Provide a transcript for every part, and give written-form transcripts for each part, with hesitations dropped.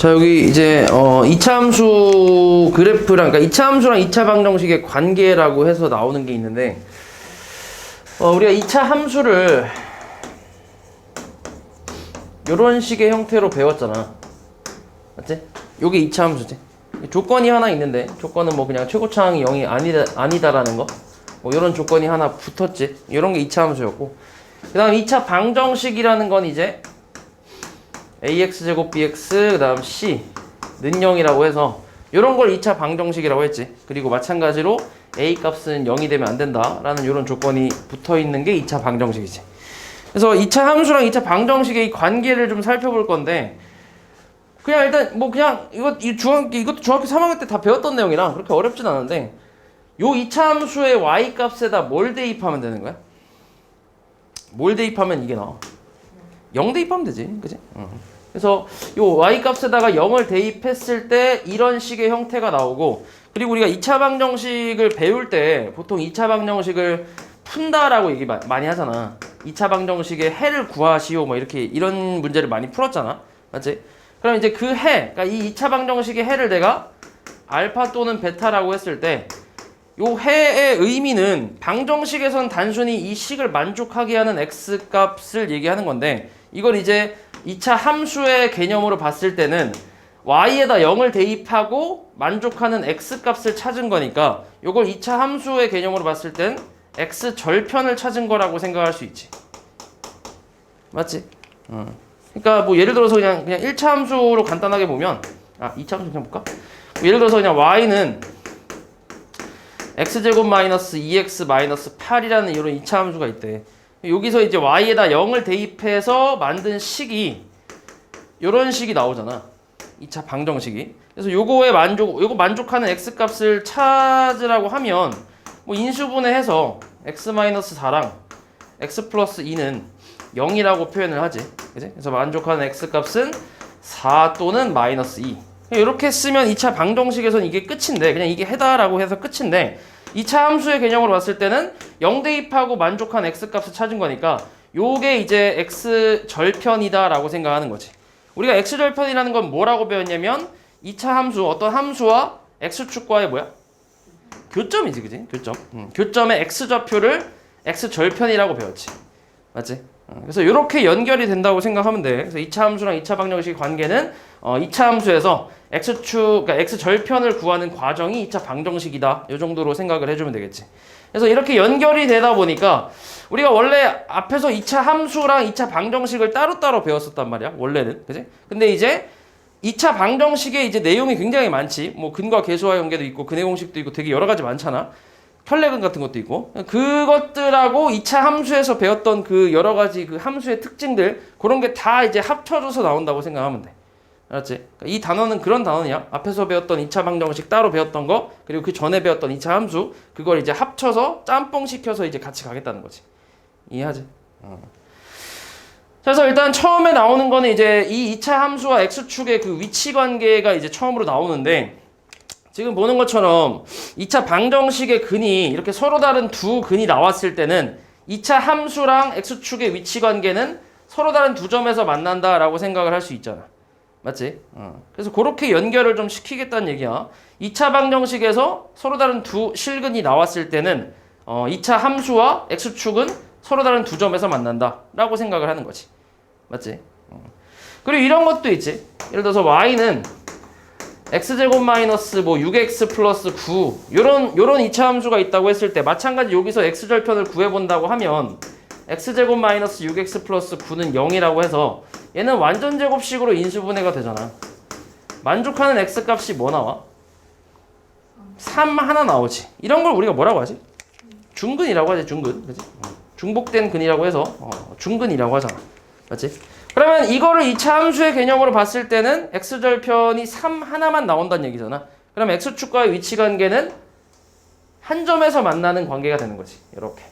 자, 여기 이제 2차 함수 그래프랑, 그러니까 2차 함수랑 2차 방정식의 관계라고 해서 나오는 게 있는데, 우리가 2차 함수를 요런 식의 형태로 배웠잖아. 맞지? 요게 2차 함수지. 조건이 하나 있는데, 조건은 뭐 그냥 최고차항이 0이 아니다라는 거, 뭐 요런 조건이 하나 붙었지. 요런 게 2차 함수였고, 그 다음 2차 방정식이라는 건 이제 ax제곱 bx 그 다음 c 는 0이라고 해서 요런 걸 2차 방정식이라고 했지. 그리고 마찬가지로 a 값은 0이 되면 안 된다 라는 요런 조건이 붙어있는 게 2차 방정식이지. 그래서 2차 함수랑 2차 방정식의 이 관계를 좀 살펴볼 건데, 그냥 일단 뭐 그냥 이것도 중학교 3학년 때 다 배웠던 내용이라 그렇게 어렵진 않은데, 요 2차 함수의 y 값에다 뭘 대입하면 되는 거야? 뭘 대입하면 이게 나와? 0 대입하면 되지, 그치? 그래서 요 y 값에다가 0을 대입했을 때 이런 식의 형태가 나오고, 그리고 우리가 2차 방정식을 배울 때 보통 2차 방정식을 푼다라고 얘기 많이 하잖아. 2차 방정식의 해를 구하시오 뭐 이렇게 이런 문제를 많이 풀었잖아. 맞지? 그럼 이제 그 해, 그러니까 이 2차 방정식의 해를 내가 알파 또는 베타라고 했을 때, 요 해의 의미는 방정식에선 단순히 이 식을 만족하게 하는 x 값을 얘기하는 건데, 이걸 이제 2차 함수의 개념으로 봤을 때는 y에다 0을 대입하고 만족하는 x 값을 찾은 거니까, 요걸 2차 함수의 개념으로 봤을 땐 x 절편을 찾은 거라고 생각할 수 있지. 맞지? 그러니까 뭐 예를 들어서 그냥 1차 함수로 간단하게 보면, 2차 함수 그냥 볼까? 뭐 예를 들어서 그냥 y는 x제곱 마이너스 2x 마이너스 8이라는 이런 2차 함수가 있대. 여기서 이제 y에다 0을 대입해서 만든 식이 이런 식이 나오잖아. 2차 방정식이. 그래서 요거 만족하는 x 값을 찾으라고 하면 뭐 인수분해해서 x-4랑 x 플러스 2는 0이라고 표현을 하지. 그치? 그래서 만족하는 x 값은 4 또는 마이너스 2. 이렇게 쓰면 2차 방정식에서는 이게 끝인데, 그냥 이게 해다라고 해서 끝인데, 2차 함수의 개념으로 봤을 때는 0 대입하고 만족한 x 값을 찾은 거니까 요게 이제 x 절편이다 라고 생각하는 거지. 우리가 x 절편이라는 건 뭐라고 배웠냐면, 2차 함수, 어떤 함수와 x축과의 뭐야? 교점이지, 그지? 교점. 교점의 x좌표를 x 절편이라고 배웠지. 맞지? 그래서 이렇게 연결이 된다고 생각하면 돼. 그래서 2차 함수랑 2차 방정식의 관계는 2차 함수에서 그러니까 x절편을 구하는 과정이 2차 방정식이다. 이 정도로 생각을 해주면 되겠지. 그래서 이렇게 연결이 되다 보니까 우리가 원래 앞에서 2차 함수랑 2차 방정식을 따로따로 배웠었단 말이야. 원래는. 그지? 근데 이제 2차 방정식에 이제 내용이 굉장히 많지. 뭐 근과 계수와 연계도 있고 근의 공식도 있고 되게 여러 가지 많잖아. 혈례근 같은 것도 있고, 그것들하고 2차 함수에서 배웠던 그 여러 가지 그 함수의 특징들, 그런 게 다 이제 합쳐져서 나온다고 생각하면 돼. 알았지? 그러니까 이 단어는 그런 단어냐? 앞에서 배웠던 2차 방정식 따로 배웠던 거, 그리고 그 전에 배웠던 2차 함수, 그걸 이제 합쳐서 짬뽕 시켜서 이제 같이 가겠다는 거지. 이해하지? 그래서 일단 처음에 나오는 거는 이제 이 2차 함수와 x축의 그 위치 관계가 이제 처음으로 나오는데, 지금 보는 것처럼 2차 방정식의 근이 이렇게 서로 다른 두 근이 나왔을 때는 2차 함수랑 x축의 위치 관계는 서로 다른 두 점에서 만난다라고 생각을 할 수 있잖아. 맞지? 그래서 그렇게 연결을 좀 시키겠다는 얘기야. 2차 방정식에서 서로 다른 두 실근이 나왔을 때는 2차 함수와 x축은 서로 다른 두 점에서 만난다라고 생각을 하는 거지. 맞지? 그리고 이런 것도 있지. 예를 들어서 y는 x제곱 마이너스 뭐 6x 플러스 9 요런 2차 함수가 있다고 했을 때, 마찬가지 여기서 x절편을 구해본다고 하면 x제곱 마이너스 6x 플러스 9는 0이라고 해서 얘는 완전제곱식으로 인수분해가 되잖아. 만족하는 x 값이 뭐 나와? 3 하나 나오지. 이런 걸 우리가 뭐라고 하지? 중근이라고 하지. 중근. 그치? 중복된 근이라고 해서 중근이라고 하잖아. 맞지? 그러면 이거를 2차 함수의 개념으로 봤을 때는 x절편이 3 하나만 나온다는 얘기잖아. 그럼 x축과의 위치 관계는 한 점에서 만나는 관계가 되는 거지. 이렇게.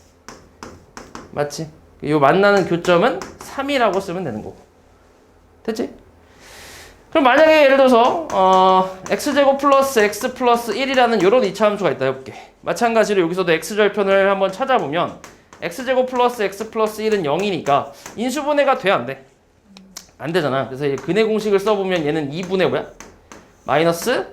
맞지? 이 만나는 교점은 3이라고 쓰면 되는 거고. 됐지? 그럼 만약에 예를 들어서 x제곱 플러스 x 플러스 1이라는 이런 2차 함수가 있다 해볼게. 마찬가지로 여기서도 x절편을 한번 찾아보면 x제곱 플러스 x 플러스 1은 0이니까 인수분해가 돼, 안 돼? 안 되잖아. 그래서 이 근의 공식을 써보면 얘는 2분의 뭐야? 마이너스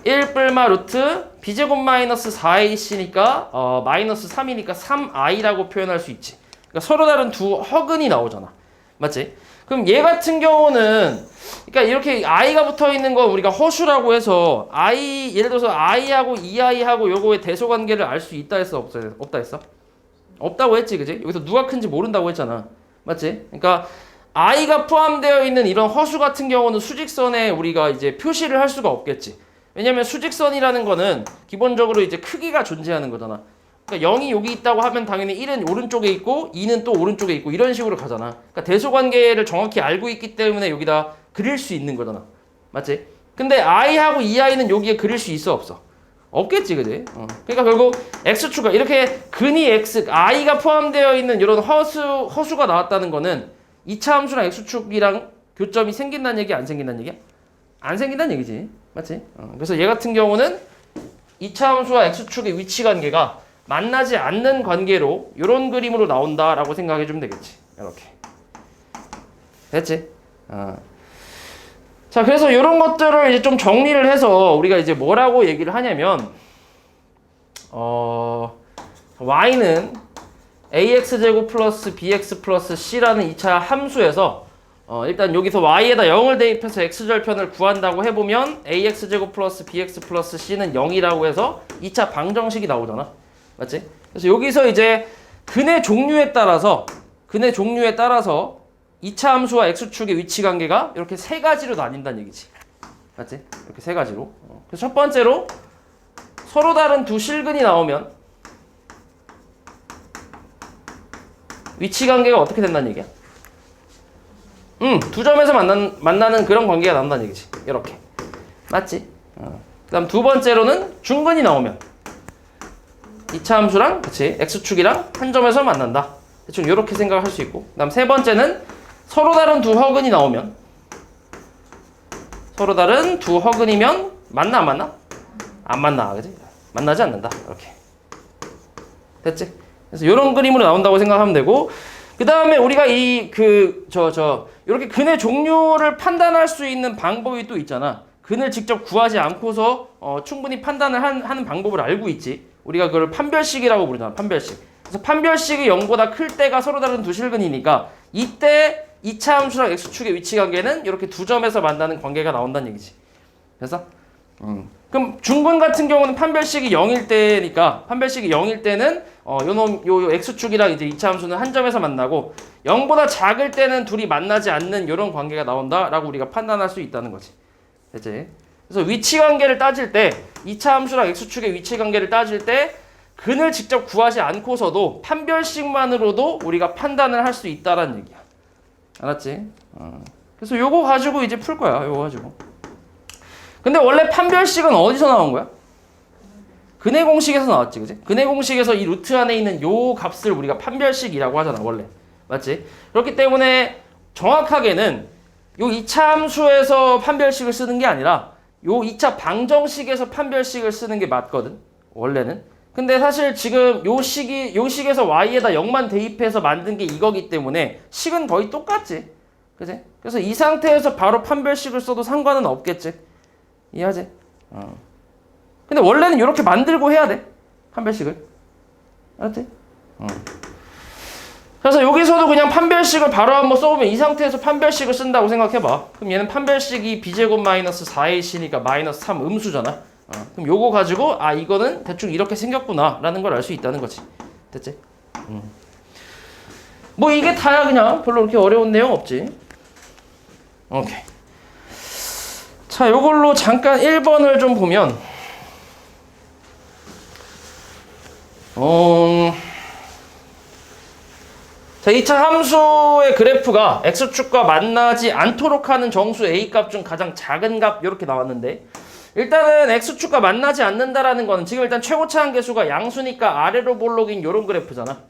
1 뿔마 루트 b제곱 마이너스 4ac니까 마이너스 3이니까 3i라고 표현할 수 있지. 그러니까 서로 다른 두 허근이 나오잖아. 맞지? 그럼 얘 같은 경우는 그러니까 이렇게 i가 붙어 있는 거 우리가 허수라고 해서 예를 들어서 i하고 2i하고 요거의 대소 관계를 알 수 있다 했어, 없다 했어? 없다고 했지, 그지? 여기서 누가 큰지 모른다고 했잖아. 맞지? 그러니까 i가 포함되어 있는 이런 허수 같은 경우는 수직선에 우리가 이제 표시를 할 수가 없겠지. 왜냐면 수직선이라는 거는 기본적으로 이제 크기가 존재하는 거잖아. 그러니까 0이 여기 있다고 하면 당연히 1은 오른쪽에 있고 2는 또 오른쪽에 있고 이런 식으로 가잖아. 그러니까 대소관계를 정확히 알고 있기 때문에 여기다 그릴 수 있는 거잖아. 맞지? 근데 i하고 2i는 여기에 그릴 수 있어, 없어? 없겠지, 그지? 그러니까 결국 x축과 이렇게 근이 x, i가 포함되어 있는 이런 허수가 나왔다는 거는 2차 함수랑 x축이랑 교점이 생긴다는 얘기, 안 생긴다는 얘기야? 안 생긴다는 얘기지. 맞지? 그래서 얘 같은 경우는 2차 함수와 x축의 위치 관계가 만나지 않는 관계로 이런 그림으로 나온다라고 생각해 주면 되겠지. 이렇게. 됐지? 자, 그래서 이런 것들을 이제 좀 정리를 해서 우리가 이제 뭐라고 얘기를 하냐면, y는 ax제곱 플러스 bx 플러스 c라는 2차 함수에서 일단 여기서 y에다 0을 대입해서 x절편을 구한다고 해보면 ax제곱 플러스 bx 플러스 c는 0이라고 해서 2차 방정식이 나오잖아. 맞지? 그래서 여기서 이제 근의 종류에 따라서 2차 함수와 x축의 위치 관계가 이렇게 세 가지로 나뉜다는 얘기지. 맞지? 이렇게 세 가지로. 그래서 첫 번째로 서로 다른 두 실근이 나오면 위치 관계가 어떻게 된다는 얘기야? 두 점에서 만나는 그런 관계가 나온다는 얘기지. 이렇게. 맞지? 그다음 두 번째로는 중근이 나오면 2차 함수랑 그치 x축이랑 한 점에서 만난다. 대충 이렇게 생각할 수 있고. 그다음 세 번째는 서로 다른 두 허근이 나오면 서로 다른 두 허근이면 만나 안 만나? 안 만나. 그치? 만나지 않는다. 이렇게. 됐지? 그래서 이런 그림으로 나온다고 생각하면 되고, 그 다음에 우리가 이렇게 근의 종류를 판단할 수 있는 방법이 또 있잖아. 근을 직접 구하지 않고서 충분히 판단을 하는 방법을 알고 있지. 우리가 그걸 판별식이라고 부르잖아. 판별식. 그래서 판별식이 0보다 클 때가 서로 다른 두 실근이니까 이때 2차 함수랑 x축의 위치 관계는 이렇게 두 점에서 만나는 관계가 나온다는 얘기지. 그래서 그럼 중근 같은 경우는 판별식이 0일 때니까 판별식이 0일 때는 요 x축이랑 이제 2차 함수는 한 점에서 만나고 0보다 작을 때는 둘이 만나지 않는 이런 관계가 나온다라고 우리가 판단할 수 있다는 거지. 됐지? 그래서 위치 관계를 따질 때 2차 함수랑 x축의 위치 관계를 따질 때 근을 직접 구하지 않고서도 판별식만으로도 우리가 판단을 할 수 있다라는 얘기야. 알았지? 그래서 요거 가지고 이제 풀 거야. 요거 가지고. 근데 원래 판별식은 어디서 나온 거야? 근의 공식에서 나왔지, 그지? 근의 공식에서 이 루트 안에 있는 요 값을 우리가 판별식이라고 하잖아, 원래. 맞지? 그렇기 때문에 정확하게는 요 2차 함수에서 판별식을 쓰는 게 아니라 요 2차 방정식에서 판별식을 쓰는 게 맞거든, 원래는. 근데 사실 지금 요 식에서 y에다 0만 대입해서 만든 게 이거기 때문에 식은 거의 똑같지. 그지? 그래서 이 상태에서 바로 판별식을 써도 상관은 없겠지. 이해하지? 근데 원래는 이렇게 만들고 해야 돼. 판별식을. 알았지? 그래서 여기서도 그냥 판별식을 바로 한번 써보면 이 상태에서 판별식을 쓴다고 생각해봐. 그럼 얘는 판별식이 b제곱 마이너스 4ac니까 마이너스 3 음수잖아. 그럼 요거 가지고 이거는 대충 이렇게 생겼구나 라는 걸 알 수 있다는 거지. 됐지? 뭐 이게 다야. 그냥 별로 그렇게 어려운 내용 없지. 오케이. 자, 요걸로 잠깐 1번을 좀 보면 자, 2차 함수의 그래프가 x축과 만나지 않도록 하는 정수 a값 중 가장 작은 값 이렇게 나왔는데, 일단은 x축과 만나지 않는다라는 거는 지금 일단 최고차 한계수가 양수니까 아래로 볼록인 요런 그래프잖아.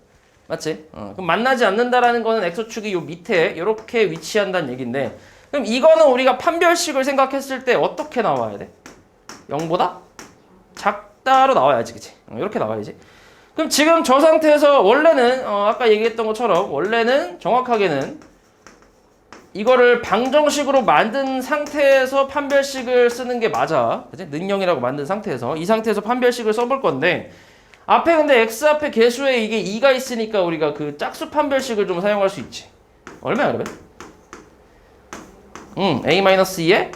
맞지? 그럼 만나지 않는다라는 거는 x축이 요 밑에 이렇게 위치한다는 얘기인데, 그럼 이거는 우리가 판별식을 생각했을 때 어떻게 나와야 돼? 0보다 작다로 나와야지, 그치? 이렇게 나와야지. 그럼 지금 저 상태에서 원래는 아까 얘기했던 것처럼 원래는 정확하게는 이거를 방정식으로 만든 상태에서 판별식을 쓰는 게 맞아. 그치? 능형이라고 만든 상태에서. 이 상태에서 판별식을 써볼 건데, 앞에 근데 x 앞에 개수에 이게 2가 있으니까 우리가 그 짝수 판별식을 좀 사용할 수 있지. 얼마야, 그러면? a-2의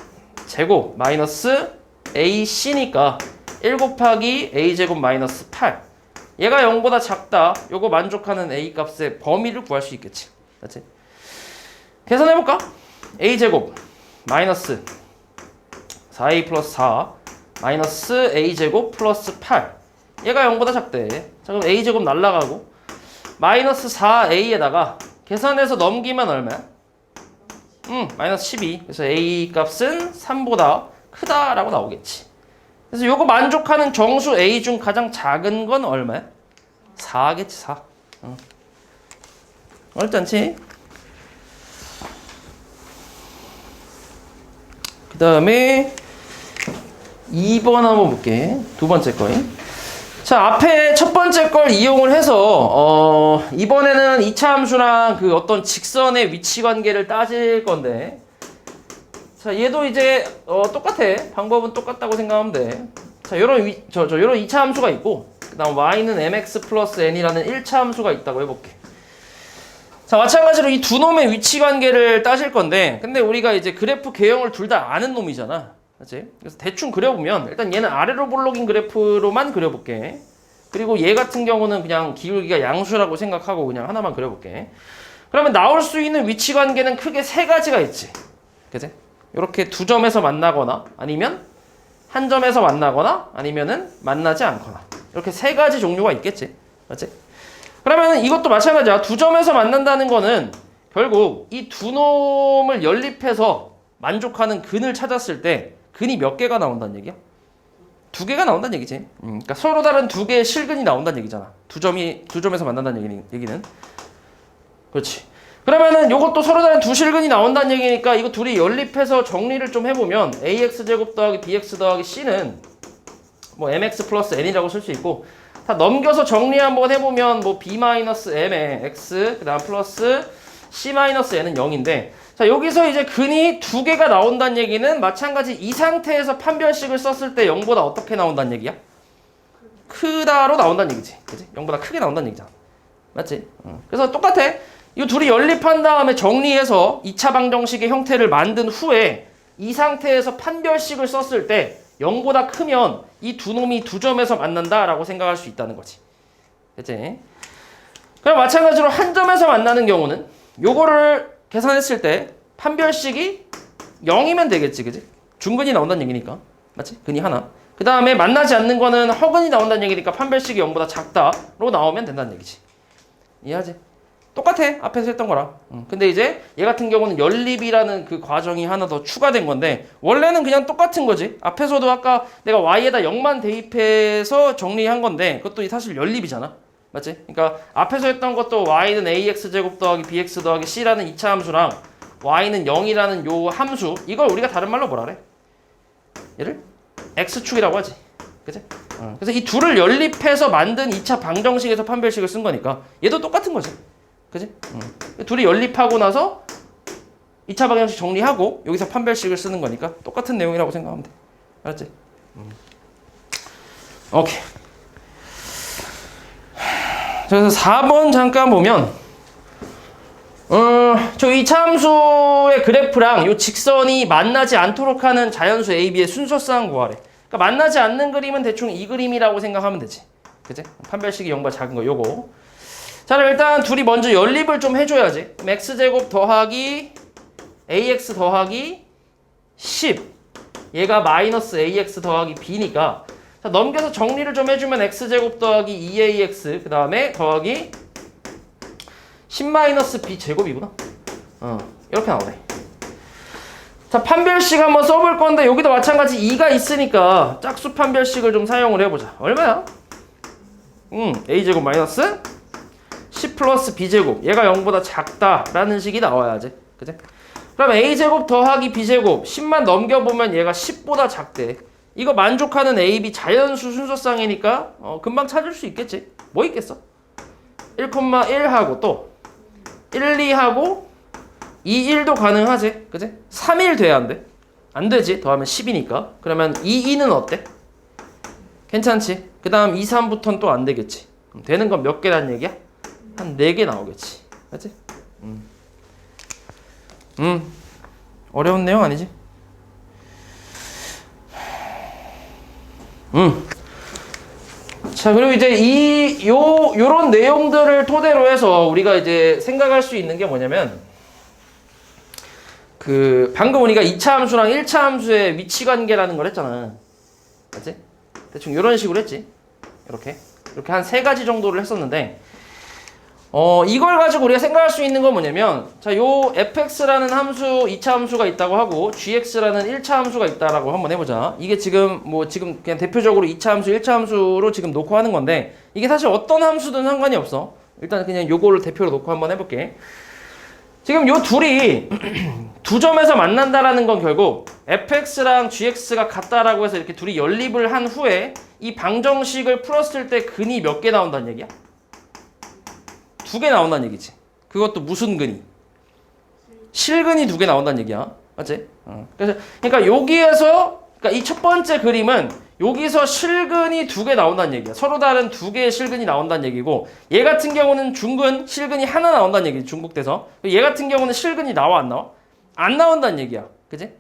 제곱 마이너스 ac니까 1 곱하기 a제곱 마이너스 8. 얘가 0보다 작다. 요거 만족하는 a 값의 범위를 구할 수 있겠지. 맞지? 계산해볼까? a제곱 마이너스 4a 플러스 4 마이너스 a제곱 플러스 8. 얘가 0보다 작대. 자, 그럼 a제곱 날라가고 마이너스 4a에다가 계산해서 넘기면 얼마야? 마이너스 12. 그래서 a 값은 3보다 크다라고 나오겠지. 그래서 요거 만족하는 정수 a 중 가장 작은 건 얼마야? 4겠지, 4. 어렵지 않지? 그 다음에 2번 한번 볼게. 두 번째 거임. 자, 앞에 첫 번째 걸 이용을 해서 이번에는 2차 함수랑 그 어떤 직선의 위치 관계를 따질 건데, 자, 얘도 이제 똑같아. 방법은 똑같다고 생각하면 돼. 자, 요런 요런 2차 함수가 있고, 그다음 y는 mx 플러스 n이라는 1차 함수가 있다고 해볼게. 자, 마찬가지로 이 두 놈의 위치 관계를 따질 건데, 근데 우리가 이제 그래프 개형을 둘 다 아는 놈이잖아. 그렇지? 그래서 대충 그려보면, 일단 얘는 아래로 볼록인 그래프로만 그려볼게. 그리고 얘 같은 경우는 그냥 기울기가 양수라고 생각하고 그냥 하나만 그려볼게. 그러면 나올 수 있는 위치 관계는 크게 세 가지가 있지. 그치? 이렇게 두 점에서 만나거나, 아니면 한 점에서 만나거나, 아니면은 만나지 않거나. 이렇게 세 가지 종류가 있겠지. 맞지? 그러면 이것도 마찬가지야. 두 점에서 만난다는 거는 결국 이 두 놈을 연립해서 만족하는 근을 찾았을 때 근이 몇 개가 나온다는 얘기야? 두 개가 나온다는 얘기지. 그러니까 서로 다른 두 개의 실근이 나온다는 얘기잖아. 두 점에서 만난다는 얘기는. 그렇지. 그러면은 요것도 서로 다른 두 실근이 나온다는 얘기니까 이거 둘이 연립해서 정리를 좀 해보면 ax 제곱 더하기 bx 더하기 c는 뭐 mx 플러스 n이라고 쓸 수 있고, 다 넘겨서 정리 한번 해보면 뭐 b-m의 x 그 다음 플러스 c-n은 0인데, 자, 여기서 이제 근이 두 개가 나온다는 얘기는 마찬가지 이 상태에서 판별식을 썼을 때 0보다 어떻게 나온다는 얘기야? 크다로 나온다는 얘기지. 그치? 0보다 크게 나온다는 얘기잖아. 맞지? 그래서 똑같아. 이 둘이 연립한 다음에 정리해서 2차 방정식의 형태를 만든 후에 이 상태에서 판별식을 썼을 때 0보다 크면 이 두 놈이 두 점에서 만난다라고 생각할 수 있다는 거지. 그치? 그럼 마찬가지로 한 점에서 만나는 경우는 요거를 계산했을 때 판별식이 0이면 되겠지, 그지? 중근이 나온다는 얘기니까. 맞지? 근이 하나. 그 다음에 만나지 않는 거는 허근이 나온다는 얘기니까 판별식이 0보다 작다로 나오면 된다는 얘기지. 이해하지? 똑같아. 앞에서 했던 거랑. 근데 이제 얘 같은 경우는 연립이라는 그 과정이 하나 더 추가된 건데, 원래는 그냥 똑같은 거지. 앞에서도 아까 내가 y에다 0만 대입해서 정리한 건데, 그것도 사실 연립이잖아. 맞지? 그러니까 앞에서 했던 것도 y는 ax제곱 더하기 bx 더하기 c라는 2차 함수랑 y는 0이라는 요 함수, 이걸 우리가 다른 말로 뭐라 그래? 얘를 x축이라고 하지. 그치? 그래서 이 둘을 연립해서 만든 2차 방정식에서 판별식을 쓴 거니까 얘도 똑같은 거지. 그치? 둘이 연립하고 나서 2차 방정식 정리하고 여기서 판별식을 쓰는 거니까 똑같은 내용이라고 생각하면 돼. 알았지? 오케이. 그래서 4번 잠깐 보면 저 2차 함수의 그래프랑 요 직선이 만나지 않도록 하는 자연수 A, B의 순서상 구하래. 그러니까 만나지 않는 그림은 대충 이 그림이라고 생각하면 되지. 그치? 판별식이 0보다 작은 거 요거. 자, 그럼 일단 둘이 먼저 연립을 좀 해줘야지. 그럼 x제곱 더하기 ax 더하기 10. 얘가 마이너스 ax 더하기 b니까, 자, 넘겨서 정리를 좀 해주면 x제곱 더하기 2ax 그 다음에 더하기 10-b 제곱이구나. 이렇게 나오네. 자, 판별식 한번 써볼 건데 여기도 마찬가지 2가 있으니까 짝수 판별식을 좀 사용을 해보자. 얼마야? a제곱 마이너스 10 플러스 b제곱, 얘가 0보다 작다라는 식이 나와야지. 그치? 그럼 a제곱 더하기 b제곱 10만 넘겨보면 얘가 10보다 작대. 이거 만족하는 a, b 자연수 순서쌍이니까 금방 찾을 수 있겠지. 뭐 있겠어? 1,1하고 또 1, 2하고 2, 1도 가능하지. 그지? 3, 1 돼야 안 돼. 안 되지. 더하면 10이니까. 그러면 2, 2는 어때? 괜찮지. 그 다음 2, 3부터는 또 안 되겠지. 그럼 되는 건 몇 개란 얘기야? 한 4개 나오겠지. 맞지? 어려운 내용 아니지? 자, 그리고 이제 요런 내용들을 토대로 해서 우리가 이제 생각할 수 있는 게 뭐냐면, 방금 우리가 2차 함수랑 1차 함수의 위치 관계라는 걸 했잖아. 맞지? 대충 요런 식으로 했지. 이렇게 한 3가지 정도를 했었는데, 이걸 가지고 우리가 생각할 수 있는 건 뭐냐면, 자, 요 fx라는 함수, 2차 함수가 있다고 하고, gx라는 1차 함수가 있다라고 한번 해보자. 이게 지금 그냥 대표적으로 2차 함수, 1차 함수로 지금 놓고 하는 건데, 이게 사실 어떤 함수든 상관이 없어. 일단 그냥 요거를 대표로 놓고 한번 해볼게. 지금 요 둘이 두 점에서 만난다라는 건 결국 fx랑 gx가 같다라고 해서 이렇게 둘이 연립을 한 후에 이 방정식을 풀었을 때 근이 몇 개 나온다는 얘기야? 2개 나온다는 얘기지. 그것도 무슨 근이? 실근이 2개 나온다는 얘기야. 맞지? 그러니까 여기에서, 그러니까 이 첫 번째 그림은 여기서 실근이 2개 나온다는 얘기야. 서로 다른 2개의 실근이 나온다는 얘기고, 얘 같은 경우는 중근, 실근이 하나 나온다는 얘기지, 중국돼서. 얘 같은 경우는 실근이 나와, 안 나와? 안 나온다는 얘기야. 그지?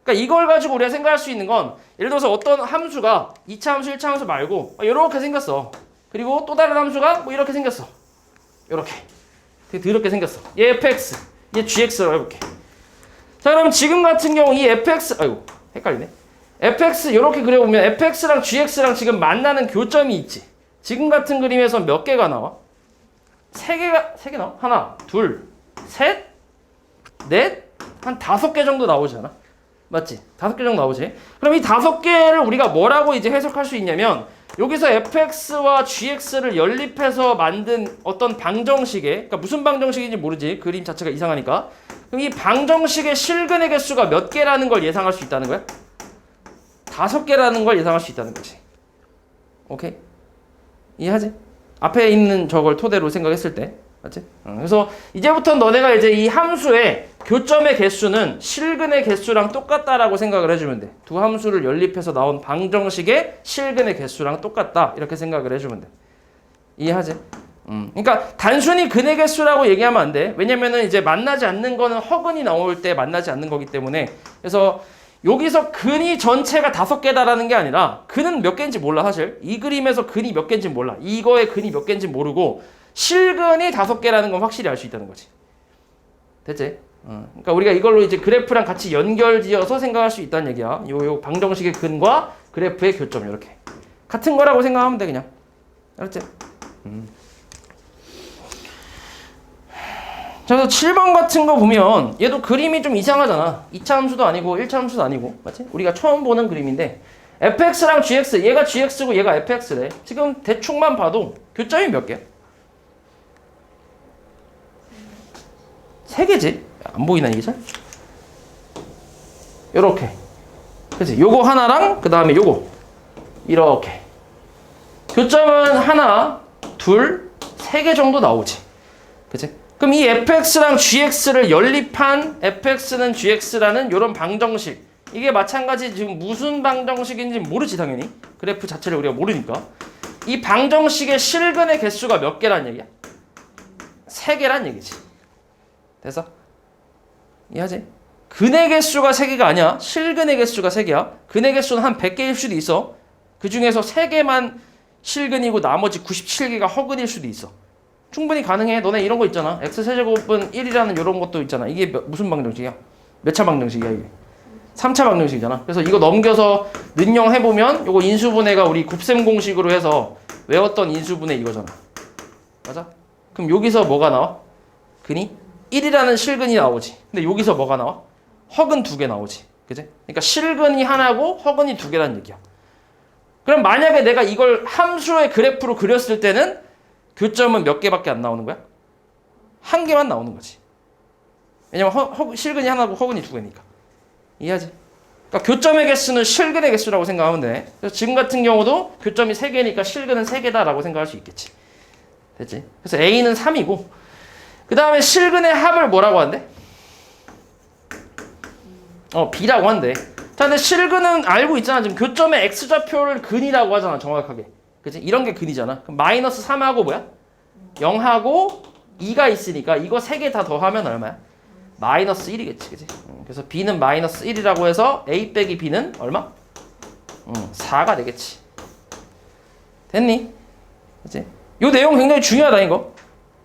그러니까 이걸 가지고 우리가 생각할 수 있는 건, 예를 들어서 어떤 함수가 2차 함수, 1차 함수 말고 이렇게 생겼어. 그리고 또 다른 함수가 뭐 이렇게 생겼어. 이렇게 되게 더럽게 생겼어. 얘 fx, 얘 gx라고 해볼게. 자, 그럼 지금 같은 경우 이 fx, 아이고 헷갈리네. fx 이렇게 그려보면 fx랑 gx랑 지금 만나는 교점이 있지. 지금 같은 그림에서 몇 개가 나와? 3개 나와? 하나, 둘, 셋, 넷, 한 5개 정도 나오잖아. 맞지? 5개 정도 나오지? 그럼 이 5개를 우리가 뭐라고 이제 해석할 수 있냐면, 여기서 fx와 gx를 연립해서 만든 어떤 방정식에, 그러니까 무슨 방정식인지 모르지. 그림 자체가 이상하니까. 그럼 이 방정식의 실근의 개수가 몇 개라는 걸 예상할 수 있다는 거야? 5개라는 걸 예상할 수 있다는 거지. 오케이? 이해하지? 앞에 있는 저걸 토대로 생각했을 때. 맞지? 그래서 이제부터 너네가 이제 이 함수의 교점의 개수는 실근의 개수랑 똑같다라고 생각을 해주면 돼. 두 함수를 연립해서 나온 방정식의 실근의 개수랑 똑같다. 이렇게 생각을 해주면 돼. 이해하지? 그러니까 단순히 근의 개수라고 얘기하면 안 돼. 왜냐면은 이제 만나지 않는 거는 허근이 나올 때 만나지 않는 거기 때문에. 그래서 여기서 근이 전체가 5개다라는 게 아니라, 근은 몇 개인지 몰라, 사실. 이 그림에서 근이 몇 개인지 몰라. 이거의 근이 몇 개인지 모르고, 실근이 5개라는 건 확실히 알 수 있다는 거지. 됐지? 그러니까 우리가 이걸로 이제 그래프랑 같이 연결지어서 생각할 수 있다는 얘기야. 요 방정식의 근과 그래프의 교점, 이렇게. 같은 거라고 생각하면 돼, 그냥. 알았지? 자, 그래서 7번 같은 거 보면 얘도 그림이 좀 이상하잖아. 2차 함수도 아니고 1차 함수도 아니고. 맞지? 우리가 처음 보는 그림인데, fx랑 gx, 얘가 gx고 얘가 fx래. 지금 대충만 봐도 교점이 몇 개야? 3개지? 안 보이나 이게 잘? 요렇게. 그치? 요거 하나랑 그 다음에 요거 이렇게. 교점은 하나, 둘, 3개 정도 나오지. 그치? 그럼 이 fx랑 gx를 연립한 fx는 gx라는 요런 방정식, 이게 마찬가지 지금 무슨 방정식인지 모르지 당연히. 그래프 자체를 우리가 모르니까. 이 방정식의 실근의 개수가 몇 개란 얘기야? 3개란 얘기지. 됐어? 이해하지? 근의 개수가 3개가 아니야. 실근의 개수가 3개야. 근의 개수는 한 100개일 수도 있어. 그 중에서 3개만 실근이고 나머지 97개가 허근일 수도 있어. 충분히 가능해. 너네 이런 거 있잖아. x세제곱은 1이라는 이런 것도 있잖아. 이게 무슨 방정식이야? 몇 차 방정식이야 이게? 3차 방정식이잖아. 그래서 이거 넘겨서 능용해보면 요거 인수분해가 우리 곱셈 공식으로 해서 외웠던 인수분해 이거잖아. 맞아? 그럼 여기서 뭐가 나와? 근이? 1이라는 실근이 나오지. 근데 여기서 뭐가 나와? 허근 2개 나오지. 그지? 그러니까 실근이 하나고 허근이 2개라는 얘기야. 그럼 만약에 내가 이걸 함수의 그래프로 그렸을 때는 교점은 몇 개밖에 안 나오는 거야? 1개만 나오는 거지. 왜냐면 실근이 하나고 허근이 2개니까. 이해하지? 그러니까 교점의 개수는 실근의 개수라고 생각하면 돼. 그래서 지금 같은 경우도 교점이 3개니까 실근은 3개다라고 생각할 수 있겠지. 됐지? 그래서 A는 3이고, 그 다음에 실근의 합을 뭐라고 한대? B라고 한대. 자, 근데 실근은 알고 있잖아. 지금 교점의 X좌표를 근이라고 하잖아. 정확하게. 그치? 이런 게 근이잖아. 그럼 마이너스 3하고 뭐야? 0하고 2가 있으니까 이거 3개 다 더하면 얼마야? 마이너스 1이겠지. 그치? 그래서 B는 마이너스 1이라고 해서 A 빼기 B는 얼마? 4가 되겠지. 됐니? 그치? 요 내용 굉장히 중요하다, 이거.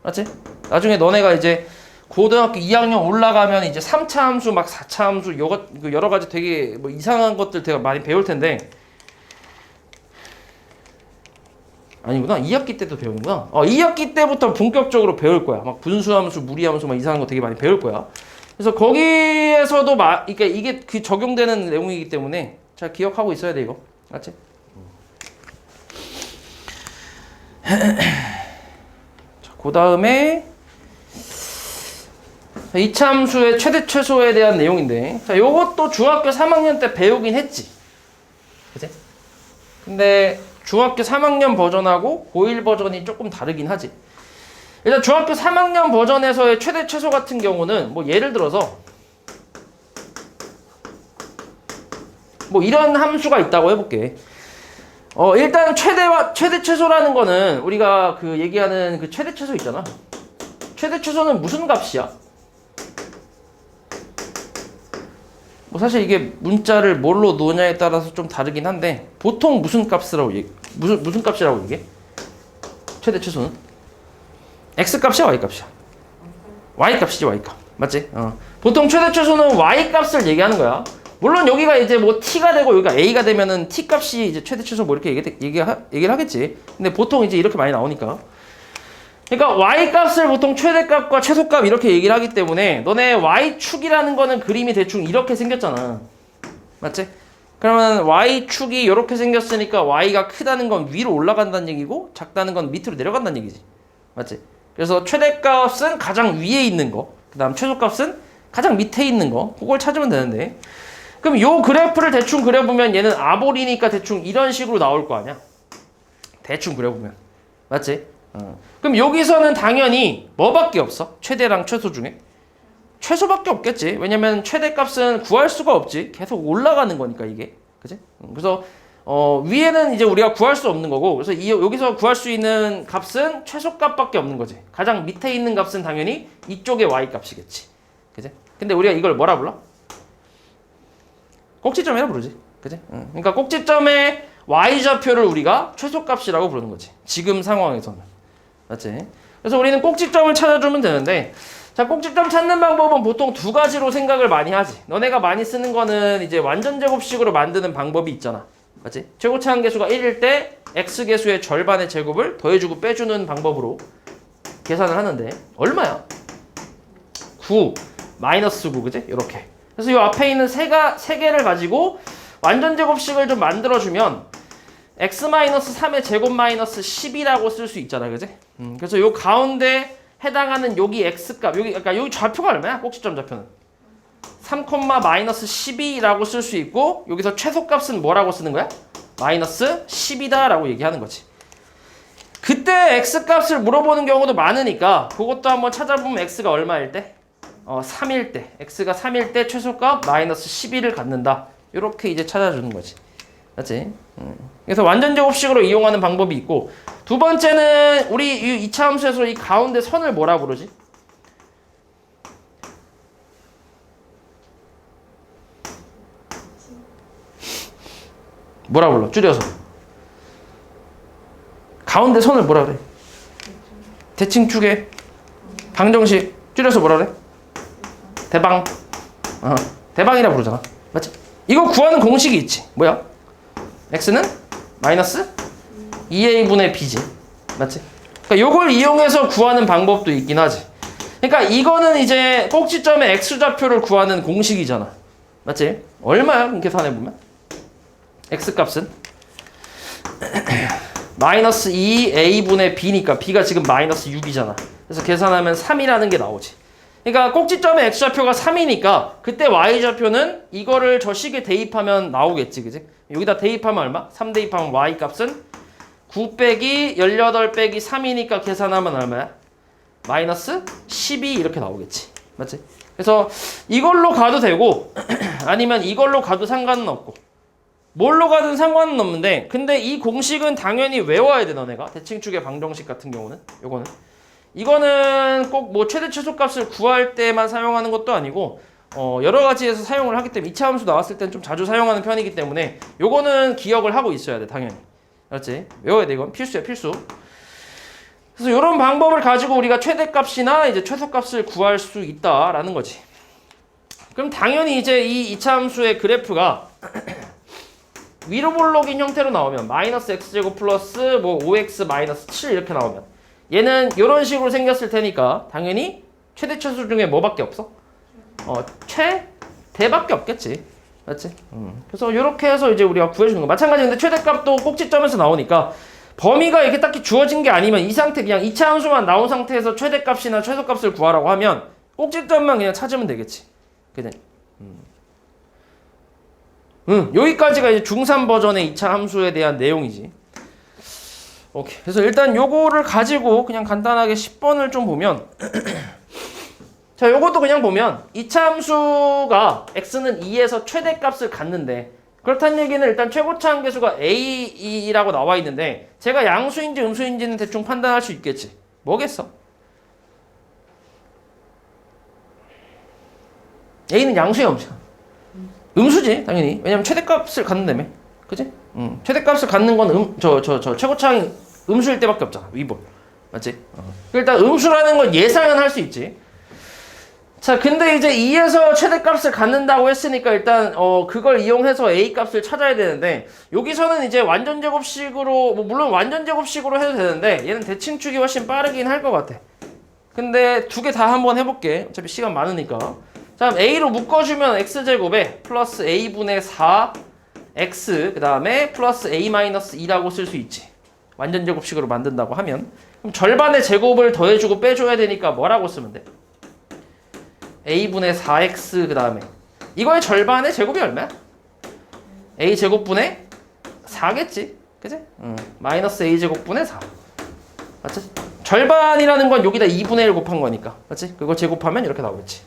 맞지? 나중에 너네가 이제 고등학교 2학년 올라가면 이제 3차 함수, 막 4차 함수, 여러 가지 되게 뭐 이상한 것들 되게 많이 배울 텐데. 아니구나. 2학기 때도 배우는구나. 2학기 때부터 본격적으로 배울 거야. 막 분수함수, 무리함수, 막 이상한 거 되게 많이 배울 거야. 그래서 거기에서도 그러니까 이게 그 적용되는 내용이기 때문에 잘 기억하고 있어야 돼, 이거. 맞지? 자, 그 다음에 이차함수의 최대 최소에 대한 내용인데, 자, 요것도 중학교 3학년 때 배우긴 했지. 그치? 근데 중학교 3학년 버전하고 고1 버전이 조금 다르긴 하지. 일단 중학교 3학년 버전에서의 최대 최소 같은 경우는 뭐 예를 들어서 뭐 이런 함수가 있다고 해볼게. 일단 최대 최소라는 거는 우리가 그 얘기하는 그 최대 최소 있잖아. 최대 최소는 무슨 값이야? 뭐 사실 이게 문자를 뭘로 놓냐에 따라서 좀 다르긴 한데 보통 무슨 값이라고 얘기해? 최대 최소는? X 값이야, Y 값이야? Y 값이지, Y 값. 맞지? 보통 최대 최소는 Y 값을 얘기하는 거야. 물론 여기가 이제 뭐 T가 되고 여기가 A가 되면은 T 값이 이제 최대 최소 뭐 이렇게 얘기를 하겠지. 근데 보통 이제 이렇게 많이 나오니까. 그러니까 Y 값을 보통 최대값과 최소값 이렇게 얘기를 하기 때문에 너네 Y축이라는 거는 그림이 대충 이렇게 생겼잖아. 맞지? 그러면 Y축이 이렇게 생겼으니까 Y가 크다는 건 위로 올라간다는 얘기고 작다는 건 밑으로 내려간다는 얘기지. 맞지? 그래서 최대값은 가장 위에 있는 거, 그 다음 최소값은 가장 밑에 있는 거, 그걸 찾으면 되는데, 그럼 요 그래프를 대충 그려보면 얘는 아볼이니까 대충 이런 식으로 나올 거 아니야? 대충 그려보면. 맞지? 그럼 여기서는 당연히 뭐밖에 없어? 최대랑 최소 중에? 최소밖에 없겠지. 왜냐면 최대값은 구할 수가 없지. 계속 올라가는 거니까 이게. 그치? 그래서 위에는 이제 우리가 구할 수 없는 거고, 그래서 여기서 구할 수 있는 값은 최소값밖에 없는 거지. 가장 밑에 있는 값은 당연히 이쪽의 y 값이겠지. 그치? 근데 우리가 이걸 뭐라 불러? 꼭지점이라 부르지. 그치? 그러니까 꼭지점의 y좌표를 우리가 최소값이라고 부르는 거지. 지금 상황에서는. 맞지? 그래서 우리는 꼭지점을 찾아주면 되는데, 자, 꼭지점 찾는 방법은 보통 두 가지로 생각을 많이 하지. 너네가 많이 쓰는 거는 이제 완전제곱식으로 만드는 방법이 있잖아. 맞지? 최고차 함계수가 1일 때 x계수의 절반의 제곱을 더해주고 빼주는 방법으로 계산을 하는데 얼마야? 9 마이너스 9, 그지? 이렇게. 그래서 이 앞에 있는 세 개를 가지고 완전제곱식을 좀 만들어주면 x-3의 제곱 마이너스 10이라고 쓸 수 있잖아, 그지? 그래서 요 가운데 해당하는 여기 x값, 그러니까 여기 좌표가 얼마야? 꼭지점 좌표는 3,-12라고 쓸 수 있고, 여기서 최소값은 뭐라고 쓰는 거야? 마이너스 10이다 라고 얘기하는 거지. 그때 x값을 물어보는 경우도 많으니까 그것도 한번 찾아보면 x가 얼마일 때? 3일 때, x가 3일 때 최소값 마이너스 12를 갖는다. 이렇게 이제 찾아주는 거지. 맞지? 그래서 완전제곱식으로 이용하는 방법이 있고, 두 번째는 우리 이 2차 함수에서 이 가운데 선을 뭐라 부르지? 뭐라 불러? 줄여서. 가운데 선을 뭐라 그래? 대칭축의 방정식. 줄여서 뭐라 그래? 대방. 대방이라 부르잖아. 맞지? 이거 구하는 공식이 있지. 뭐야? x는 마이너스 2a분의 b지. 맞지? 그러니까 요걸 이용해서 구하는 방법도 있긴 하지. 그러니까 이거는 이제 꼭지점의 x좌표를 구하는 공식이잖아. 맞지? 얼마야? 계산해보면? x값은? 마이너스 2a분의 b니까 b가 지금 마이너스 6이잖아. 그래서 계산하면 3이라는 게 나오지. 그러니까 꼭지점의 x좌표가 3이니까 그때 y좌표는 이거를 저 식에 대입하면 나오겠지. 그지? 여기다 대입하면 얼마? 3 대입하면 y값은 9 빼기 18 빼기 3이니까 계산하면 얼마야? 마이너스 12 이렇게 나오겠지. 맞지? 그래서 이걸로 가도 되고 아니면 이걸로 가도 상관은 없고 뭘로 가든 상관은 없는데 근데 이 공식은 당연히 외워야 돼 너네가. 대칭축의 방정식 같은 경우는 이거는 꼭 뭐 최대 최소값을 구할 때만 사용하는 것도 아니고 여러 가지에서 사용을 하기 때문에 2차 함수 나왔을 땐 좀 자주 사용하는 편이기 때문에 요거는 기억을 하고 있어야 돼 당연히. 알았지? 외워야 돼 이건 필수야 필수. 그래서 이런 방법을 가지고 우리가 최대값이나 이제 최소값을 구할 수 있다라는 거지. 그럼 당연히 이제 이 2차 함수의 그래프가 위로 볼록인 형태로 나오면 마이너스 x제곱 플러스 뭐 5x 마이너스 7 이렇게 나오면 얘는 이런 식으로 생겼을 테니까 당연히 최대 최소 중에 뭐밖에 없어? 최대밖에 없겠지. 맞지? 그래서 이렇게 해서 이제 우리가 구해주는 거. 마찬가지 근데 최대값도 꼭지점에서 나오니까 범위가 이렇게 딱히 주어진 게 아니면 이 상태 그냥 2차 함수만 나온 상태에서 최대값이나 최소값을 구하라고 하면 꼭지점만 그냥 찾으면 되겠지. 그냥. 여기까지가 이제 중3 버전의 2차 함수에 대한 내용이지. 오케이. 그래서 일단 요거를 가지고 그냥 간단하게 10번을 좀 보면 자, 요것도 그냥 보면 2차 함수가 x는 2에서 최대값을 갖는데 그렇다는 얘기는 일단 최고차 한계수가 a라고 나와 있는데 제가 양수인지 음수인지는 대충 판단할 수 있겠지. 뭐겠어? a는 양수야 음수야? 음수지 당연히. 왜냐면 최대값을 갖는다며. 그지? 최대값을 갖는 건 최고차항이 음수일 때밖에 없잖아. 위볼. 맞지? 일단 음수라는 건 예상은 할 수 있지. 자, 근데 이제 2에서 최대값을 갖는다고 했으니까 일단 그걸 이용해서 a 값을 찾아야 되는데 여기서는 이제 완전 제곱식으로 물론 완전 제곱식으로 해도 되는데 얘는 대칭축이 훨씬 빠르긴 할 것 같아. 근데 두 개 다 한번 해볼게. 어차피 시간 많으니까. 자, a로 묶어주면 x제곱에 플러스 a분의 4x 그 다음에 플러스 a-2라고 쓸 수 있지. 완전 제곱식으로 만든다고 하면 그럼 절반의 제곱을 더해주고 빼줘야 되니까 뭐라고 쓰면 돼? a분의 4x 그 다음에 이거의 절반의 제곱이 얼마야? a제곱분의 4겠지? 그치? 마이너스 a제곱분의 4 맞지? 절반이라는 건 여기다 2분의 1 곱한 거니까 맞지? 그거 제곱하면 이렇게 나오겠지.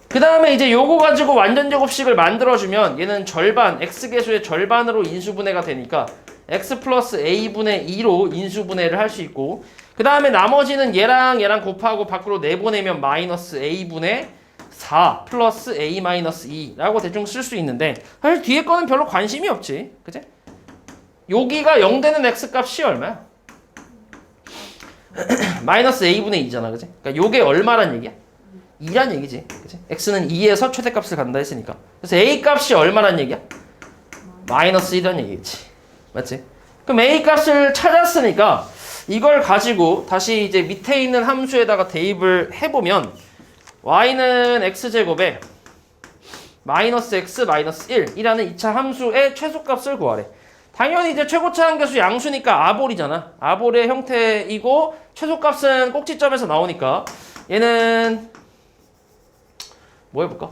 그 다음에 이제 요거 가지고 완전 제곱식을 만들어주면 얘는 절반, x계수의 절반으로 인수분해가 되니까 x 플러스 a분의 2로 인수분해를 할 수 있고 그 다음에 나머지는 얘랑 곱하고 밖으로 내보내면 마이너스 a분의 4 플러스 a-2라고 대충 쓸 수 있는데 사실 뒤에 거는 별로 관심이 없지. 그치? 여기가 0 되는 x값이 얼마야? 마이너스 a분의 2잖아. 그치? 그러니까 요게 얼마란 얘기야? 2란 얘기지. 그치? x는 2에서 최대값을 간다 했으니까. 그래서 a 값이 얼마란 얘기야? 마이너스 1이란 얘기겠지. 맞지? 그럼 a 값을 찾았으니까 이걸 가지고 다시 이제 밑에 있는 함수에다가 대입을 해보면 y는 x제곱에 마이너스 x 마이너스 1이라는 2차 함수의 최소값을 구하래. 당연히 이제 최고차 한계수 양수니까 아볼이잖아. 아볼의 형태이고 최소값은 꼭지점에서 나오니까 얘는 뭐 해볼까?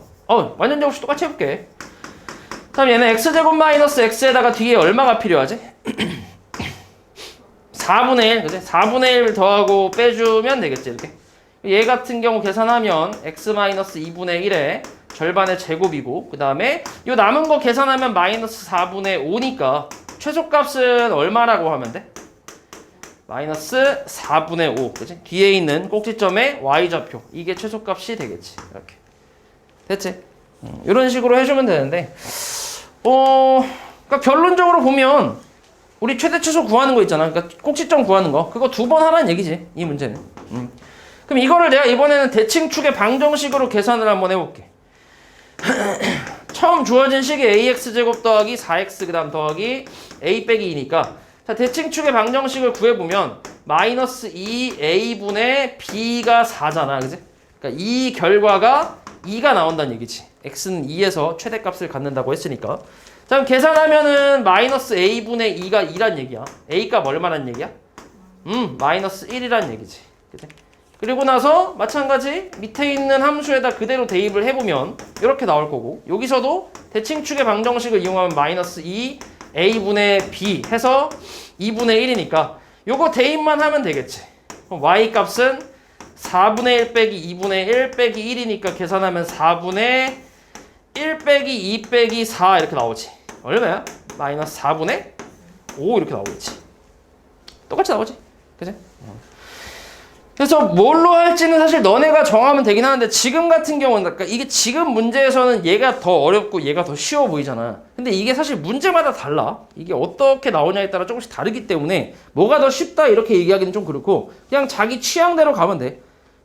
완전 제곱식 똑같이 해볼게. 다음 얘는 x제곱 마이너스 x에다가 뒤에 얼마가 필요하지? 4분의 1, 그치? 4분의 1 더하고 빼주면 되겠지, 이렇게. 얘 같은 경우 계산하면 x-2분의 1의 절반의 제곱이고, 그 다음에 요 남은 거 계산하면 마이너스 4분의 5니까 최소값은 얼마라고 하면 돼? 마이너스 4분의 5, 그치? 뒤에 있는 꼭지점의 y좌표, 이게 최소값이 되겠지, 이렇게. 됐지? 이런 식으로 해주면 되는데, 그러니까 결론적으로 보면 우리 최대 최소 구하는 거 있잖아. 그러니까 꼭지점 구하는 거. 그거 2번 하라는 얘기지. 이 문제는. 그럼 이거를 내가 이번에는 대칭축의 방정식으로 계산을 한번 해볼게. 처음 주어진 식이 ax제곱 더하기 4x 그 다음 더하기 a 빼기 2니까 자, 대칭축의 방정식을 구해보면 마이너스 2a분의 b가 4잖아. 그치? 그러니까 이 결과가 2가 나온다는 얘기지. x는 2에서 최대값을 갖는다고 했으니까. 자, 그럼 계산하면은 마이너스 a분의 2가 2란 얘기야. a값 얼마란 얘기야? 마이너스 1이란 얘기지. 그치? 그리고 나서 마찬가지 밑에 있는 함수에다 그대로 대입을 해보면 이렇게 나올 거고 여기서도 대칭축의 방정식을 이용하면 마이너스 2 a분의 b 해서 2분의 1이니까 요거 대입만 하면 되겠지. 그럼 y 값은 4분의 1 빼기 2분의 1 빼기 1이니까 계산하면 4분의 1 빼기 2 빼기 4 이렇게 나오지. 얼마야? 마이너스 4분의 5 이렇게 나오겠지. 똑같이 나오지. 그치? 그래서 뭘로 할지는 사실 너네가 정하면 되긴 하는데 지금 같은 경우는 그러니까 이게 지금 문제에서는 얘가 더 어렵고 얘가 더 쉬워 보이잖아. 근데 이게 사실 문제마다 달라. 이게 어떻게 나오냐에 따라 조금씩 다르기 때문에 뭐가 더 쉽다 이렇게 얘기하기는 좀 그렇고 그냥 자기 취향대로 가면 돼.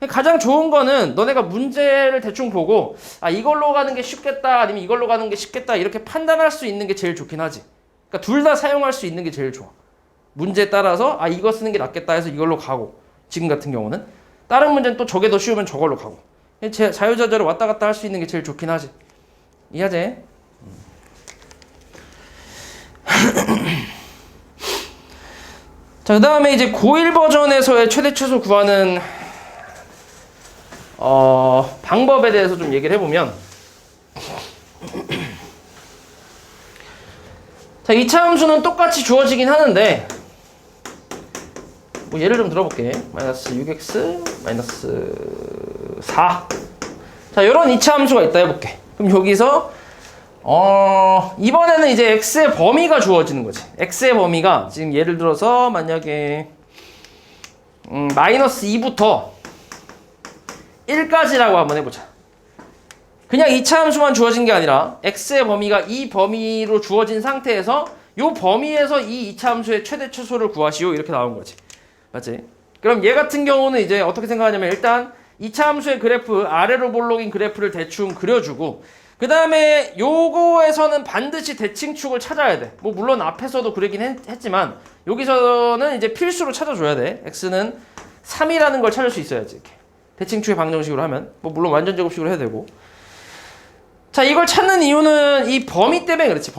가장 좋은 거는 너네가 문제를 대충 보고 아 이걸로 가는 게 쉽겠다 아니면 이걸로 가는 게 쉽겠다 이렇게 판단할 수 있는 게 제일 좋긴 하지. 그러니까 둘 다 사용할 수 있는 게 제일 좋아. 문제에 따라서 아 이거 쓰는 게 낫겠다 해서 이걸로 가고 지금 같은 경우는 다른 문제는 또 저게 더 쉬우면 저걸로 가고 자유자재로 왔다 갔다 할 수 있는 게 제일 좋긴 하지. 이해하지? 자, 그 다음에 이제 고1 버전에서의 최대 최소 구하는 방법에 대해서 좀 얘기를 해보면 자, 2차 함수는 똑같이 주어지긴 하는데 뭐 예를 좀 들어볼게. 마이너스 6x 마이너스 4. 자, 요런 2차 함수가 있다 해볼게. 그럼 여기서 이번에는 이제 x의 범위가 주어지는 거지. x의 범위가 지금 예를 들어서 만약에 마이너스 2부터 1까지라고 한번 해보자. 그냥 2차 함수만 주어진 게 아니라 x의 범위가 이 범위로 주어진 상태에서 요 범위에서 이 2차 함수의 최대 최소를 구하시오 이렇게 나온 거지. 맞지? 그럼 얘 같은 경우는 이제 어떻게 생각하냐면 일단 2차 함수의 그래프 아래로 볼록인 그래프를 대충 그려주고 그 다음에 요거에서는 반드시 대칭축을 찾아야 돼. 뭐 물론 앞에서도 그러긴 했지만 여기서는 이제 필수로 찾아줘야 돼. x는 3이라는 걸 찾을 수 있어야지. 이렇게. 대칭축의 방정식으로 하면 뭐 물론 완전 제곱식으로 해도 되고. 자, 이걸 찾는 이유는 이 범위 때문에 그렇지.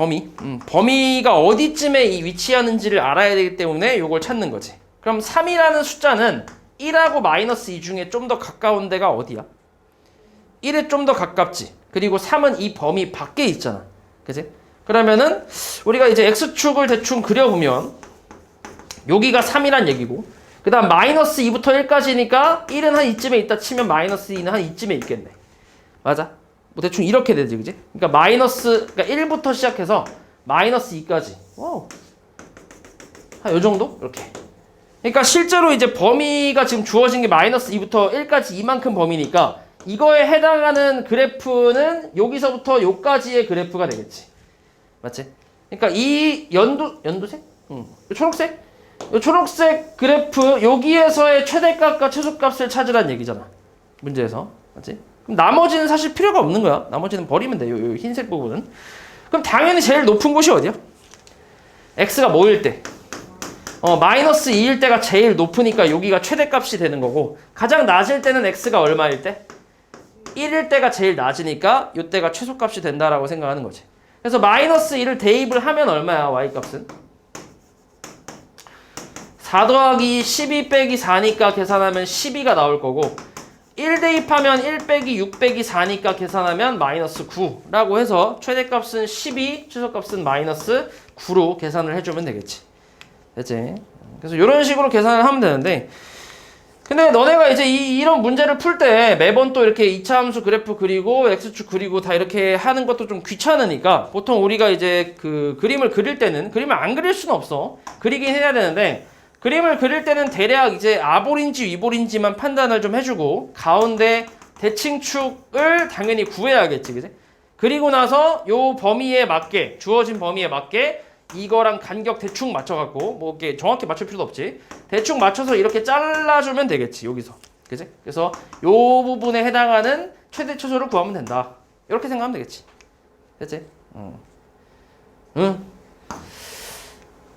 범위가 어디쯤에 위치하는지를 알아야 되기 때문에 요걸 찾는 거지. 그럼 3이라는 숫자는 1하고 마이너스 2 중에 좀 더 가까운 데가 어디야? 1에 좀 더 가깝지. 그리고 3은 이 범위 밖에 있잖아. 그치? 그러면은 우리가 이제 x축을 대충 그려보면 여기가 3이란 얘기고 그 다음 마이너스 2부터 1까지니까 1은 한 이쯤에 있다 치면 마이너스 2는 한 이쯤에 있겠네. 맞아? 뭐 대충 이렇게 되지, 그지? 그러니까 그러니까 1부터 시작해서 마이너스 2까지. 와우. 한 요 정도? 이렇게. 그러니까 실제로 이제 범위가 지금 주어진 게 마이너스 2부터 1까지 이만큼 범위니까 이거에 해당하는 그래프는 여기서부터 요까지의 그래프가 되겠지. 맞지? 그러니까 이 연두색? 초록색? 요 초록색 그래프 여기에서의 최대값과 최소값을 찾으라는 얘기잖아. 문제에서. 맞지? 그럼 나머지는 사실 필요가 없는 거야. 나머지는 버리면 돼. 요 흰색 부분은. 그럼 당연히 제일 높은 곳이 어디야? x가 뭐일 때? 마이너스 2일 때가 제일 높으니까 여기가 최대값이 되는 거고 가장 낮을 때는 x가 얼마일 때? 1일 때가 제일 낮으니까 이때가 최소값이 된다라고 생각하는 거지. 그래서 마이너스 1을 대입을 하면 얼마야? y값은? 4 더하기 12 빼기 4니까 계산하면 12가 나올 거고 1 대입하면 1 빼기 6 빼기 4니까 계산하면 마이너스 9라고 해서 최대값은 12, 최소값은 마이너스 9로 계산을 해주면 되겠지. 됐지? 그래서 이런 식으로 계산을 하면 되는데 근데 너네가 이제 이런 문제를 풀 때 매번 또 이렇게 2차 함수 그래프 그리고 x축 그리고 다 이렇게 하는 것도 좀 귀찮으니까 보통 우리가 이제 그 그림을 그릴 때는 그림을 안 그릴 수는 없어. 그리긴 해야 되는데 그림을 그릴 때는 대략 이제 아볼인지 위볼인지만 판단을 좀 해주고 가운데 대칭축을 당연히 구해야겠지. 그지? 그리고 나서 요 범위에 맞게 주어진 범위에 맞게 이거랑 간격 대충 맞춰갖고 뭐 이렇게 정확히 맞출 필요도 없지. 대충 맞춰서 이렇게 잘라주면 되겠지. 여기서. 그치? 그래서 요 부분에 해당하는 최대 최소를 구하면 된다. 이렇게 생각하면 되겠지. 됐지? 응.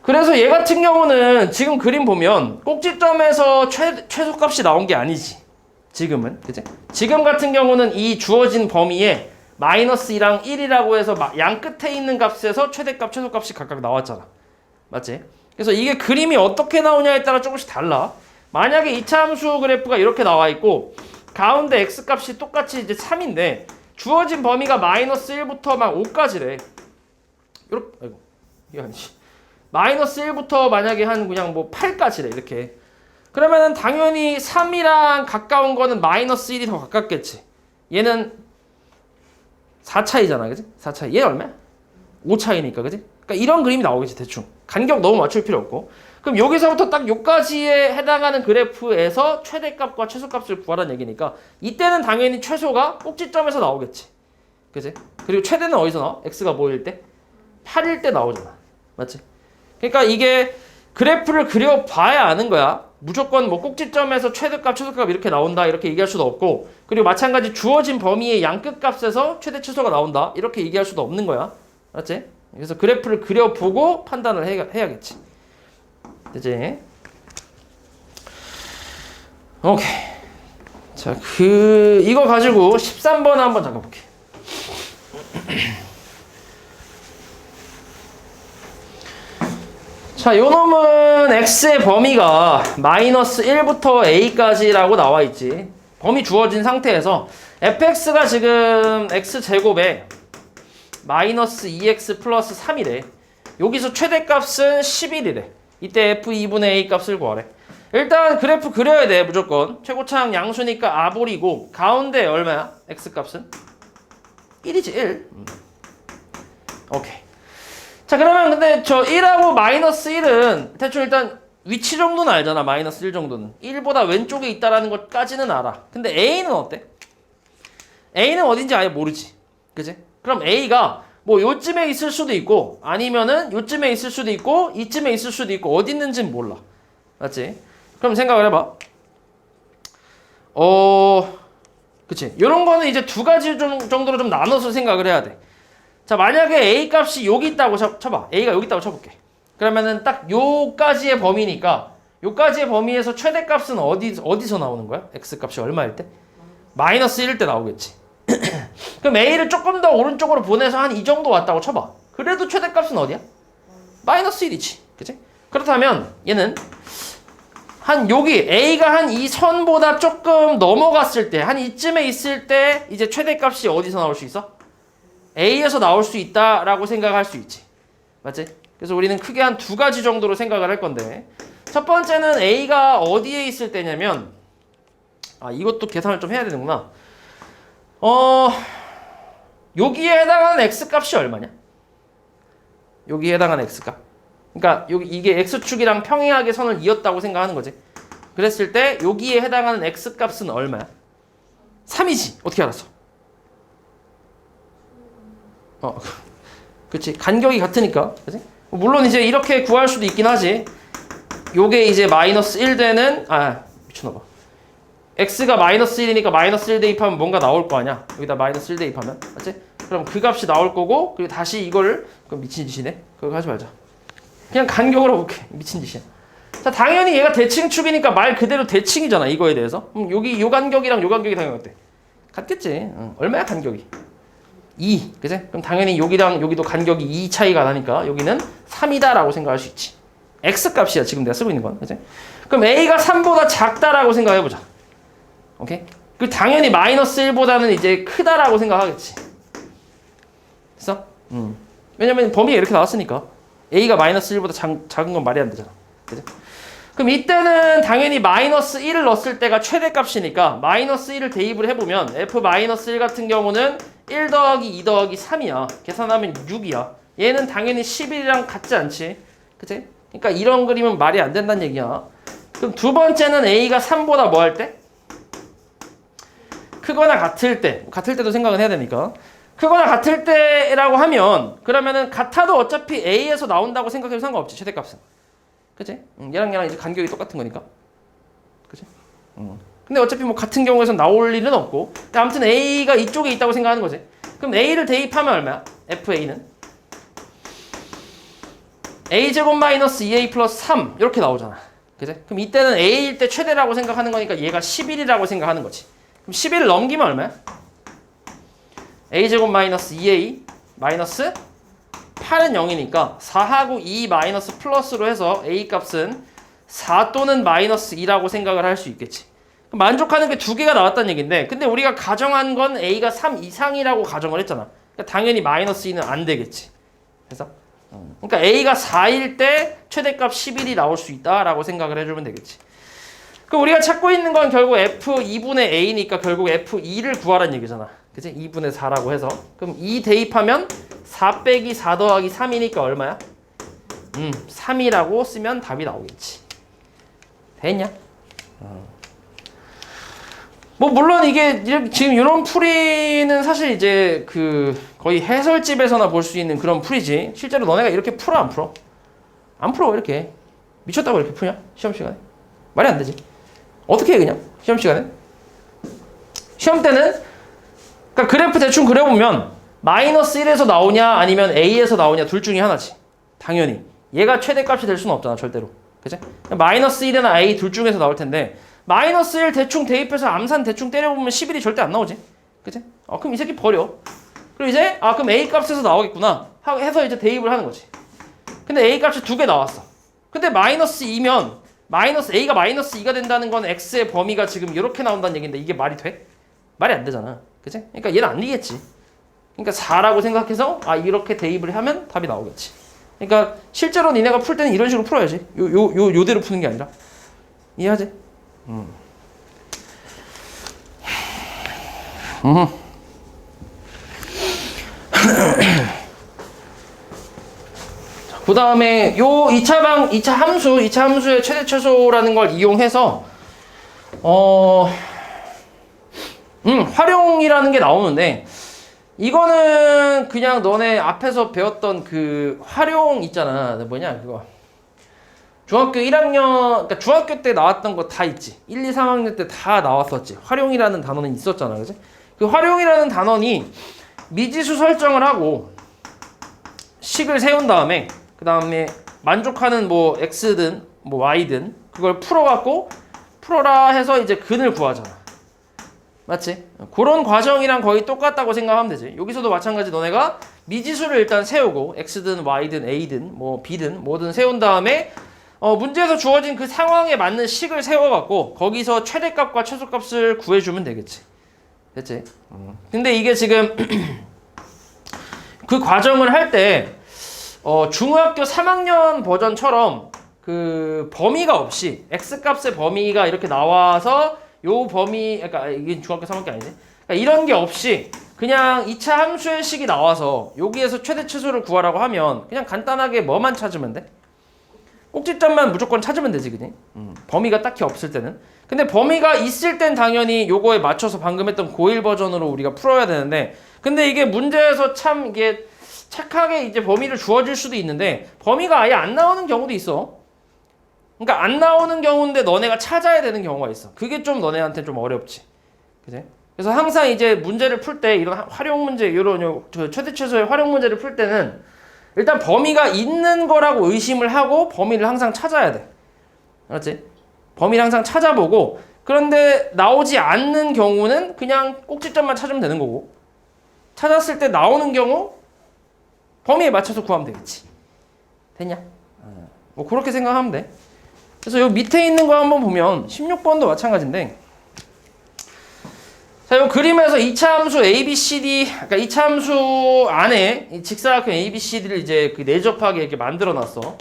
그래서 얘 같은 경우는 지금 그림 보면 꼭지점에서 최소값이 나온 게 아니지. 지금은. 그치? 지금 같은 경우는 이 주어진 범위에 마이너스 2랑 1이라고 해서 양 끝에 있는 값에서 최대값, 최소값이 각각 나왔잖아. 맞지? 그래서 이게 그림이 어떻게 나오냐에 따라 조금씩 달라. 만약에 2차 함수 그래프가 이렇게 나와 있고 가운데 x값이 똑같이 이제 3인데 주어진 범위가 마이너스 1부터 막 5까지래. 이렇게, 아이고, 이게 아니지. 마이너스 1부터 만약에 한 그냥 뭐 8까지래. 이렇게. 그러면은 당연히 3이랑 가까운 거는 마이너스 1이 더 가깝겠지. 얘는 4 차이잖아, 그지? 4 차이. 얘 얼마야? 5 차이니까, 그지? 그러니까 이런 그림이 나오겠지, 대충. 간격 너무 맞출 필요 없고. 그럼 여기서부터 딱 요까지에 해당하는 그래프에서 최대값과 최소값을 구하라는 얘기니까 이때는 당연히 최소가 꼭지점에서 나오겠지. 그지? 그리고 최대는 어디서 나와? x가 뭐일 때? 8일 때 나오잖아. 맞지? 그러니까 이게 그래프를 그려봐야 아는 거야. 무조건 뭐 꼭지점에서 최대값, 최소값 이렇게 나온다 이렇게 얘기할 수도 없고, 그리고 마찬가지 주어진 범위의 양끝값에서 최대, 최소가 나온다 이렇게 얘기할 수도 없는 거야. 알았지? 그래서 그래프를 그려보고 판단을 해야겠지. 되지? 오케이. 자, 이거 가지고 13번 한번 잡아볼게. 자, 요 놈은 x의 범위가 마이너스 1부터 a까지라고 나와 있지. 범위 주어진 상태에서 fx가 지금 x제곱에 마이너스 2x 플러스 3이래. 여기서 최대값은 11이래. 이때 f2분의 a 값을 구하래. 일단 그래프 그려야 돼, 무조건. 최고차항 양수니까 아볼이고 가운데 얼마야? x값은? 1이지, 1. 오케이. 자, 그러면 근데 저 1하고 마이너스 1은 대충 일단 위치 정도는 알잖아. 마이너스 1 정도는. 1보다 왼쪽에 있다라는 것까지는 알아. 근데 A는 어때? A는 어딘지 아예 모르지. 그지? 그럼 A가 뭐 요쯤에 있을 수도 있고 아니면은 요쯤에 있을 수도 있고 이쯤에 있을 수도 있고 어디 있는지는 몰라. 맞지? 그럼 생각을 해봐. 그치? 요런 거는 이제 두 가지 정도로 좀 나눠서 생각을 해야 돼. 자, 만약에 A 값이 여기 있다고 쳐봐. A가 여기 있다고 쳐볼게. 그러면은 딱 요까지의 범위니까 요까지의 범위에서 최대값은 어디서 나오는 거야? X 값이 얼마일 때? 마이너스 1일 때 나오겠지. 그럼 A를 조금 더 오른쪽으로 보내서 한 이 정도 왔다고 쳐봐. 그래도 최대값은 어디야? 마이너스 1이지. 그치? 그렇다면 얘는 한 여기 A가 한 이 선보다 조금 넘어갔을 때, 한 이쯤에 있을 때 이제 최대값이 어디서 나올 수 있어? A에서 나올 수 있다라고 생각할 수 있지. 맞지? 그래서 우리는 크게 한 두 가지 정도로 생각을 할 건데, 첫 번째는 A가 어디에 있을 때냐면, 이것도 계산을 좀 해야 되는구나. 여기에 해당하는 X값이 얼마냐? 여기에 해당하는 X값. 그러니까 이게 X축이랑 평행하게 선을 이었다고 생각하는 거지. 그랬을 때 여기에 해당하는 X값은 얼마야? 3이지. 어떻게 알았어? 그치. 간격이 같으니까. 그치? 물론 이제 이렇게 구할 수도 있긴 하지. 요게 이제 마이너스 1 되는, 미쳤나봐. x가 마이너스 1이니까 마이너스 1 대입하면 뭔가 나올 거 아니야. 여기다 마이너스 1 대입하면. 맞지? 그럼 그 값이 나올 거고, 그리고 다시 이거를, 그럼 미친 짓이네? 그거 하지 말자. 그냥 간격으로 볼게. 미친 짓이야. 자, 당연히 얘가 대칭축이니까 말 그대로 대칭이잖아. 이거에 대해서. 여기 요 간격이랑 요 간격이 당연히 어때? 같겠지. 얼마야 간격이? 2, 그치? 그럼 당연히 여기랑 여기도 간격이 2 차이가 나니까 여기는 3이다라고 생각할 수 있지. X값이야, 지금 내가 쓰고 있는 건. 그치? 그럼 A가 3보다 작다라고 생각해보자. 오케이? 그 당연히 마이너스 1보다는 이제 크다라고 생각하겠지. 됐어? 왜냐면 범위가 이렇게 나왔으니까. A가 마이너스 1보다 작은 건 말이 안 되잖아. 그치? 그럼 이때는 당연히 마이너스 1을 넣었을 때가 최대값이니까 마이너스 1을 대입을 해보면 F-1 같은 경우는 1 더하기 2 더하기 3이야. 계산하면 6이야. 얘는 당연히 11이랑 같지 않지. 그치? 그러니까 이런 그림은 말이 안 된다는 얘기야. 그럼 두 번째는 A가 3보다 뭐 할 때? 크거나 같을 때. 같을 때도 생각은 해야 되니까. 크거나 같을 때라고 하면 그러면은 같아도 어차피 A에서 나온다고 생각해도 상관없지. 최대값은. 그치? 얘랑 이제 간격이 똑같은 거니까. 그치? 근데 어차피 뭐 같은 경우에선 나올 일은 없고. 근데 아무튼 A가 이쪽에 있다고 생각하는 거지. 그럼 A를 대입하면 얼마야? FA는? A제곱 마이너스 2A 플러스 3 이렇게 나오잖아. 그치? 그럼 이때는 A일 때 최대라고 생각하는 거니까 얘가 11이라고 생각하는 거지. 그럼 11을 넘기면 얼마야? A제곱 마이너스 2A 마이너스 8은 0이니까 4하고 2 마이너스 플러스로 해서 A 값은 4 또는 마이너스 2라고 생각을 할 수 있겠지. 만족하는 게 두 개가 나왔다는 얘기인데 근데 우리가 가정한 건 A가 3 이상이라고 가정을 했잖아. 그러니까 당연히 마이너스 2는 안 되겠지. 그래서 그러니까 A가 4일 때 최대값 11이 나올 수 있다라고 생각을 해주면 되겠지. 그럼 우리가 찾고 있는 건 결국 F2분의 A니까 결국 F2를 구하라는 얘기잖아. 그치? 2분의 4라고 해서. 그럼 2 대입하면 4 빼기 4 더하기 3이니까 얼마야? 3이라고 쓰면 답이 나오겠지. 됐냐? 뭐 물론 이게 지금 이런 풀이는 사실 이제 그 거의 해설집에서나 볼 수 있는 그런 풀이지. 실제로 너네가 이렇게 풀어 안 풀어? 안 풀어. 이렇게 미쳤다고 이렇게 푸냐? 시험 시간에? 말이 안 되지. 어떻게 해 그냥 시험 시간에? 시험 때는 그러니까 그래프 대충 그려보면 마이너스 1에서 나오냐 아니면 A에서 나오냐 둘 중에 하나지. 당연히 얘가 최대값이 될 수는 없잖아 절대로. 그치? 마이너스 1이나 A 둘 중에서 나올 텐데 마이너스 1 대충 대입해서 암산 대충 때려보면 11이 절대 안 나오지. 그치? 그럼 이 새끼 버려. 그리고 이제 그럼 A 값에서 나오겠구나 해서 이제 대입을 하는 거지. 근데 A 값이 2개 나왔어. 근데 마이너스 2면 A가 마이너스 2가 된다는 건 X의 범위가 지금 이렇게 나온다는 얘기인데 이게 말이 돼? 말이 안 되잖아. 그치? 그러니까 얘는 안 되겠지. 그러니까 4라고 생각해서 이렇게 대입을 하면 답이 나오겠지. 그러니까 실제로 니네가 풀 때는 이런 식으로 풀어야지. 요대로 푸는 게 아니라. 이해하지? 그 다음에 요 2차 함수의 최대 최소라는 걸 이용해서 활용이라는 게 나오는데 이거는 그냥 너네 앞에서 배웠던 그 활용 있잖아. 뭐냐 그거 중학교 1학년 그러니까 중학교 때 나왔던 거 다 있지. 1, 2, 3학년 때 다 나왔었지. 활용이라는 단어는 있었잖아. 그치? 그 활용이라는 단원이 미지수 설정을 하고 식을 세운 다음에 그 다음에 만족하는 뭐 x든 뭐 y든 그걸 풀어라 해서 이제 근을 구하잖아. 맞지? 그런 과정이랑 거의 똑같다고 생각하면 되지. 여기서도 마찬가지 너네가 미지수를 일단 세우고 x든 y든 a든 뭐 b든 뭐든 세운 다음에 문제에서 주어진 그 상황에 맞는 식을 세워갖고 거기서 최대값과 최소값을 구해주면 되겠지. 됐지? 근데 이게 지금 그 과정을 할 때 중학교 3학년 버전처럼 그 범위가 없이 x값의 범위가 이렇게 나와서 요 범위 그러니까 이게 중학교 3학년 아니지? 그러니까 이런 게 없이 그냥 2차 함수의 식이 나와서 여기에서 최대 최소를 구하라고 하면 그냥 간단하게 뭐만 찾으면 돼? 꼭지점만 무조건 찾으면 되지, 그지? 범위가 딱히 없을 때는. 근데 범위가 있을 땐 당연히 요거에 맞춰서 방금 했던 고1 버전으로 우리가 풀어야 되는데 근데 이게 문제에서 참 이게 착하게 이제 범위를 주어질 수도 있는데 범위가 아예 안 나오는 경우도 있어. 그러니까 안 나오는 경우인데 너네가 찾아야 되는 경우가 있어. 그게 좀 너네한테 좀 어렵지. 그지? 그래서 항상 이제 문제를 풀 때 이런 활용 문제, 이런 최대 최소의 활용 문제를 풀 때는 일단 범위가 있는 거라고 의심을 하고 범위를 항상 찾아야 돼. 알았지? 범위를 항상 찾아보고 그런데 나오지 않는 경우는 그냥 꼭지점만 찾으면 되는 거고 찾았을 때 나오는 경우 범위에 맞춰서 구하면 되겠지. 됐냐? 뭐 그렇게 생각하면 돼. 그래서 요 밑에 있는 거 한번 보면 16번도 마찬가지인데 자, 요 그림에서 2차 함수 ABCD 그러니까 2차 함수 안에 이 직사각형 ABCD를 이제 그 내접하게 이렇게 만들어 놨어.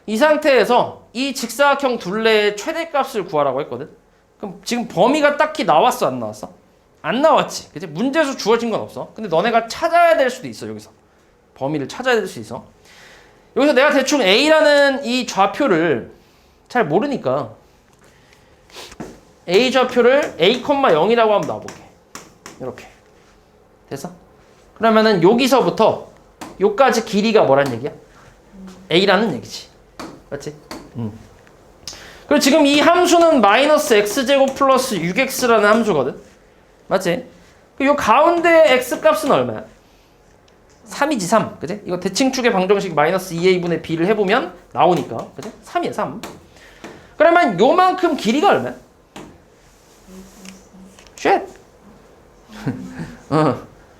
이 상태에서 이 직사각형 둘레의 최대값을 구하라고 했거든. 그럼 지금 범위가 딱히 나왔어 안 나왔어? 안 나왔지. 그치? 문제에서 주어진 건 없어. 근데 너네가 찾아야 될 수도 있어. 여기서 범위를 찾아야 될 수 있어. 여기서 내가 대충 A라는 이 좌표를 잘 모르니까 A 좌표를 A,0이라고 한번 놔볼게. 이렇게 됐어? 그러면은 여기서부터 요까지 길이가 뭐란 얘기야? A라는 얘기지. 맞지? 그리고 지금 이 함수는 마이너스 x제곱 플러스 6x라는 함수거든. 맞지? 요 가운데 x값은 얼마야? 3이지 3. 그치? 이거 대칭축의 방정식 마이너스 2a분의 b를 해보면 나오니까. 그치? 3이야 3. 그러면 요만큼 길이가 얼마야? 쉣!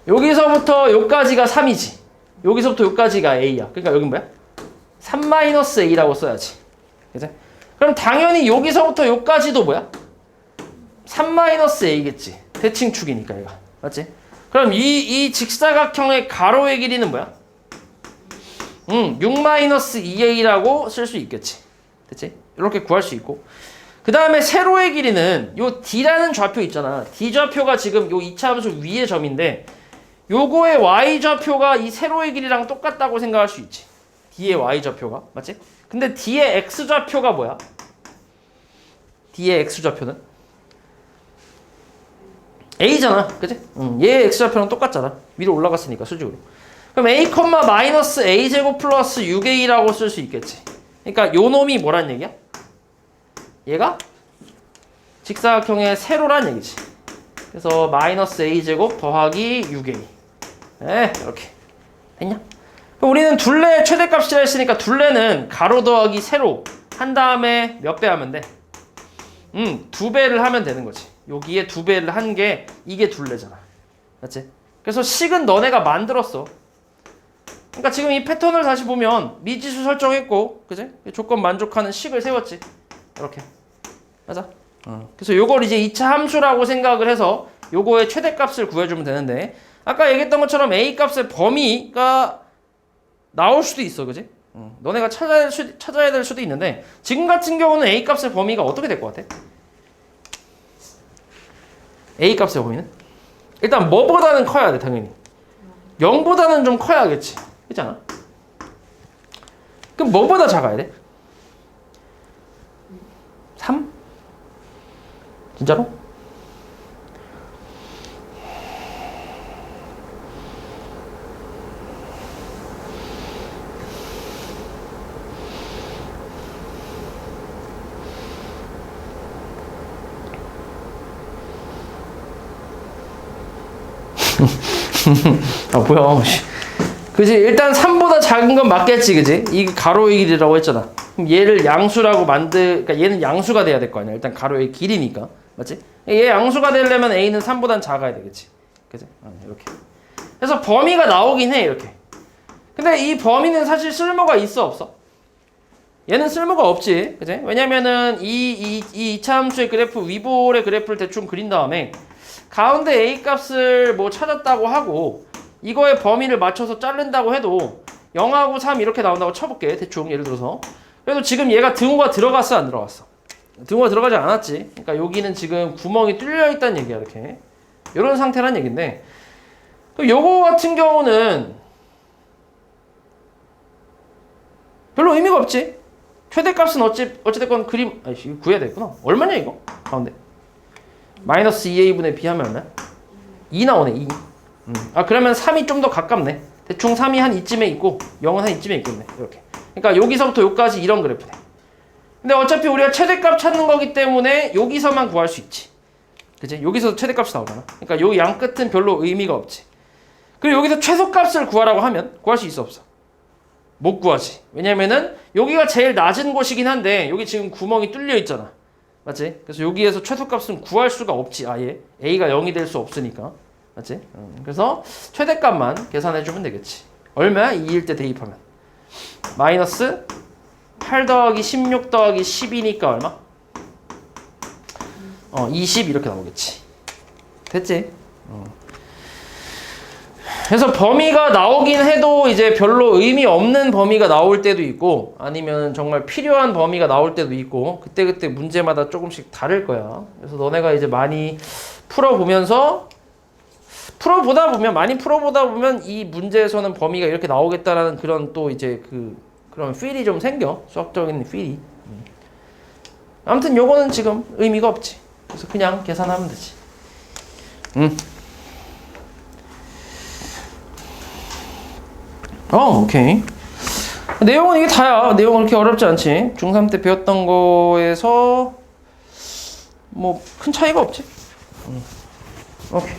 여기서부터 요까지가 3이지. 여기서부터 요까지가 a야. 그러니까 여긴 뭐야? 3-a라고 써야지. 그치? 그럼 당연히 여기서부터 요까지도 뭐야? 3-a겠지. 대칭축이니까 얘가. 맞지? 그럼 이 직사각형의 가로의 길이는 뭐야? 6-2a라고 쓸 수 있겠지. 됐지? 이렇게 구할 수 있고. 그 다음에 세로의 길이는 요 D라는 좌표 있잖아. D 좌표가 지금 요 이차함수 위의 점인데 요거의 Y 좌표가 이 세로의 길이랑 똑같다고 생각할 수 있지. D의 Y 좌표가. 맞지? 근데 D의 X 좌표가 뭐야? D의 X 좌표는? A잖아. 그치? 얘의 X 좌표랑 똑같잖아. 위로 올라갔으니까 수직으로. 그럼 A, 마이너스 A제곱 플러스 6A라고 쓸 수 있겠지. 그러니까 요 놈이 뭐란 얘기야? 얘가 직사각형의 세로란 얘기지. 그래서 마이너스 A제곱 더하기 6A. 네, 이렇게. 됐냐? 그럼 우리는 둘레 최대값이라 했으니까 둘레는 가로 더하기 세로 한 다음에 몇 배 하면 돼? 2배를 하면 되는 거지. 여기에 2배를 한 게 이게 둘레잖아. 맞지? 그래서 식은 너네가 만들었어. 그러니까 지금 이 패턴을 다시 보면 미지수 설정했고, 그지? 조건 만족하는 식을 세웠지. 이렇게. 맞아? 그래서 요걸 이제 2차 함수라고 생각을 해서 요거의 최대값을 구해주면 되는데, 아까 얘기했던 것처럼 A 값의 범위가 나올 수도 있어, 그지? 너네가 찾아야 될 수도 있는데, 지금 같은 경우는 A 값의 범위가 어떻게 될 것 같아? A 값의 범위는? 일단 뭐보다는 커야 돼, 당연히. 0보다는 좀 커야겠지. 그렇지 않아? 그럼 뭐보다 작아야 돼? 3? 진짜로? 아 뭐야. 그지? 일단 3보다 작은 건 맞겠지, 그지? 이게 가로의 길이라고 했잖아. 그럼 얘를 양수라고 그러니까 얘는 양수가 돼야 될 거 아니야. 일단 가로의 길이니까. 맞지? 얘 양수가 되려면 A는 3보단 작아야 되겠지. 그지? 이렇게. 그래서 범위가 나오긴 해, 이렇게. 근데 이 범위는 사실 쓸모가 있어, 없어? 얘는 쓸모가 없지. 그지? 왜냐면은 이 이차함수의 그래프, 위볼의 그래프를 대충 그린 다음에 가운데 A 값을 뭐 찾았다고 하고 이거의 범위를 맞춰서 자른다고 해도 0하고 3 이렇게 나온다고 쳐볼게. 대충 예를 들어서. 그래도 지금 얘가 등호가 들어갔어, 안 들어갔어? 등호가 들어가지 않았지. 그러니까 여기는 지금 구멍이 뚫려 있다는 얘기야, 이렇게. 이런 상태란 얘기인데, 요거 같은 경우는 별로 의미가 없지. 최대값은 어찌됐건 그림, 아이씨, 이거 구해야 되겠구나. 얼마냐, 이거? 가운데. 마이너스 2a분의 b 하면 얼마야? 2 나오네, 2. 그러면 3이 좀 더 가깝네. 대충 3이 한 이쯤에 있고 0은 한 이쯤에 있겠네. 이렇게. 그러니까 여기서부터 여기까지 이런 그래프네. 근데 어차피 우리가 최대값 찾는 거기 때문에 여기서만 구할 수 있지. 그치? 여기서 최대값이 나오잖아. 그러니까 요 양 끝은 별로 의미가 없지. 그리고 여기서 최소값을 구하라고 하면 구할 수 있어, 없어? 못 구하지. 왜냐면은 여기가 제일 낮은 곳이긴 한데 여기 지금 구멍이 뚫려 있잖아. 맞지? 그래서 여기에서 최소값은 구할 수가 없지, 아예. A가 0이 될 수 없으니까. 맞지? 그래서 최대값만 계산해주면 되겠지. 얼마야? 2일 때 대입하면. 마이너스 8 더하기 16 더하기 10이니까 얼마? 20 이렇게 나오겠지. 됐지? 그래서 범위가 나오긴 해도 이제 별로 의미 없는 범위가 나올 때도 있고 아니면 정말 필요한 범위가 나올 때도 있고 그때그때 문제마다 조금씩 다를 거야. 그래서 너네가 이제 많이 많이 풀어보다 보면 이 문제에서는 범위가 이렇게 나오겠다라는 그런 또 이제 그런 필이 좀 생겨. 수학적인 필이. 아무튼 요거는 지금 의미가 없지. 그래서 그냥 계산하면 되지. 오케이. 내용은 이게 다야. 내용은 그렇게 어렵지 않지. 중3 때 배웠던 거에서 뭐 큰 차이가 없지. 오케이.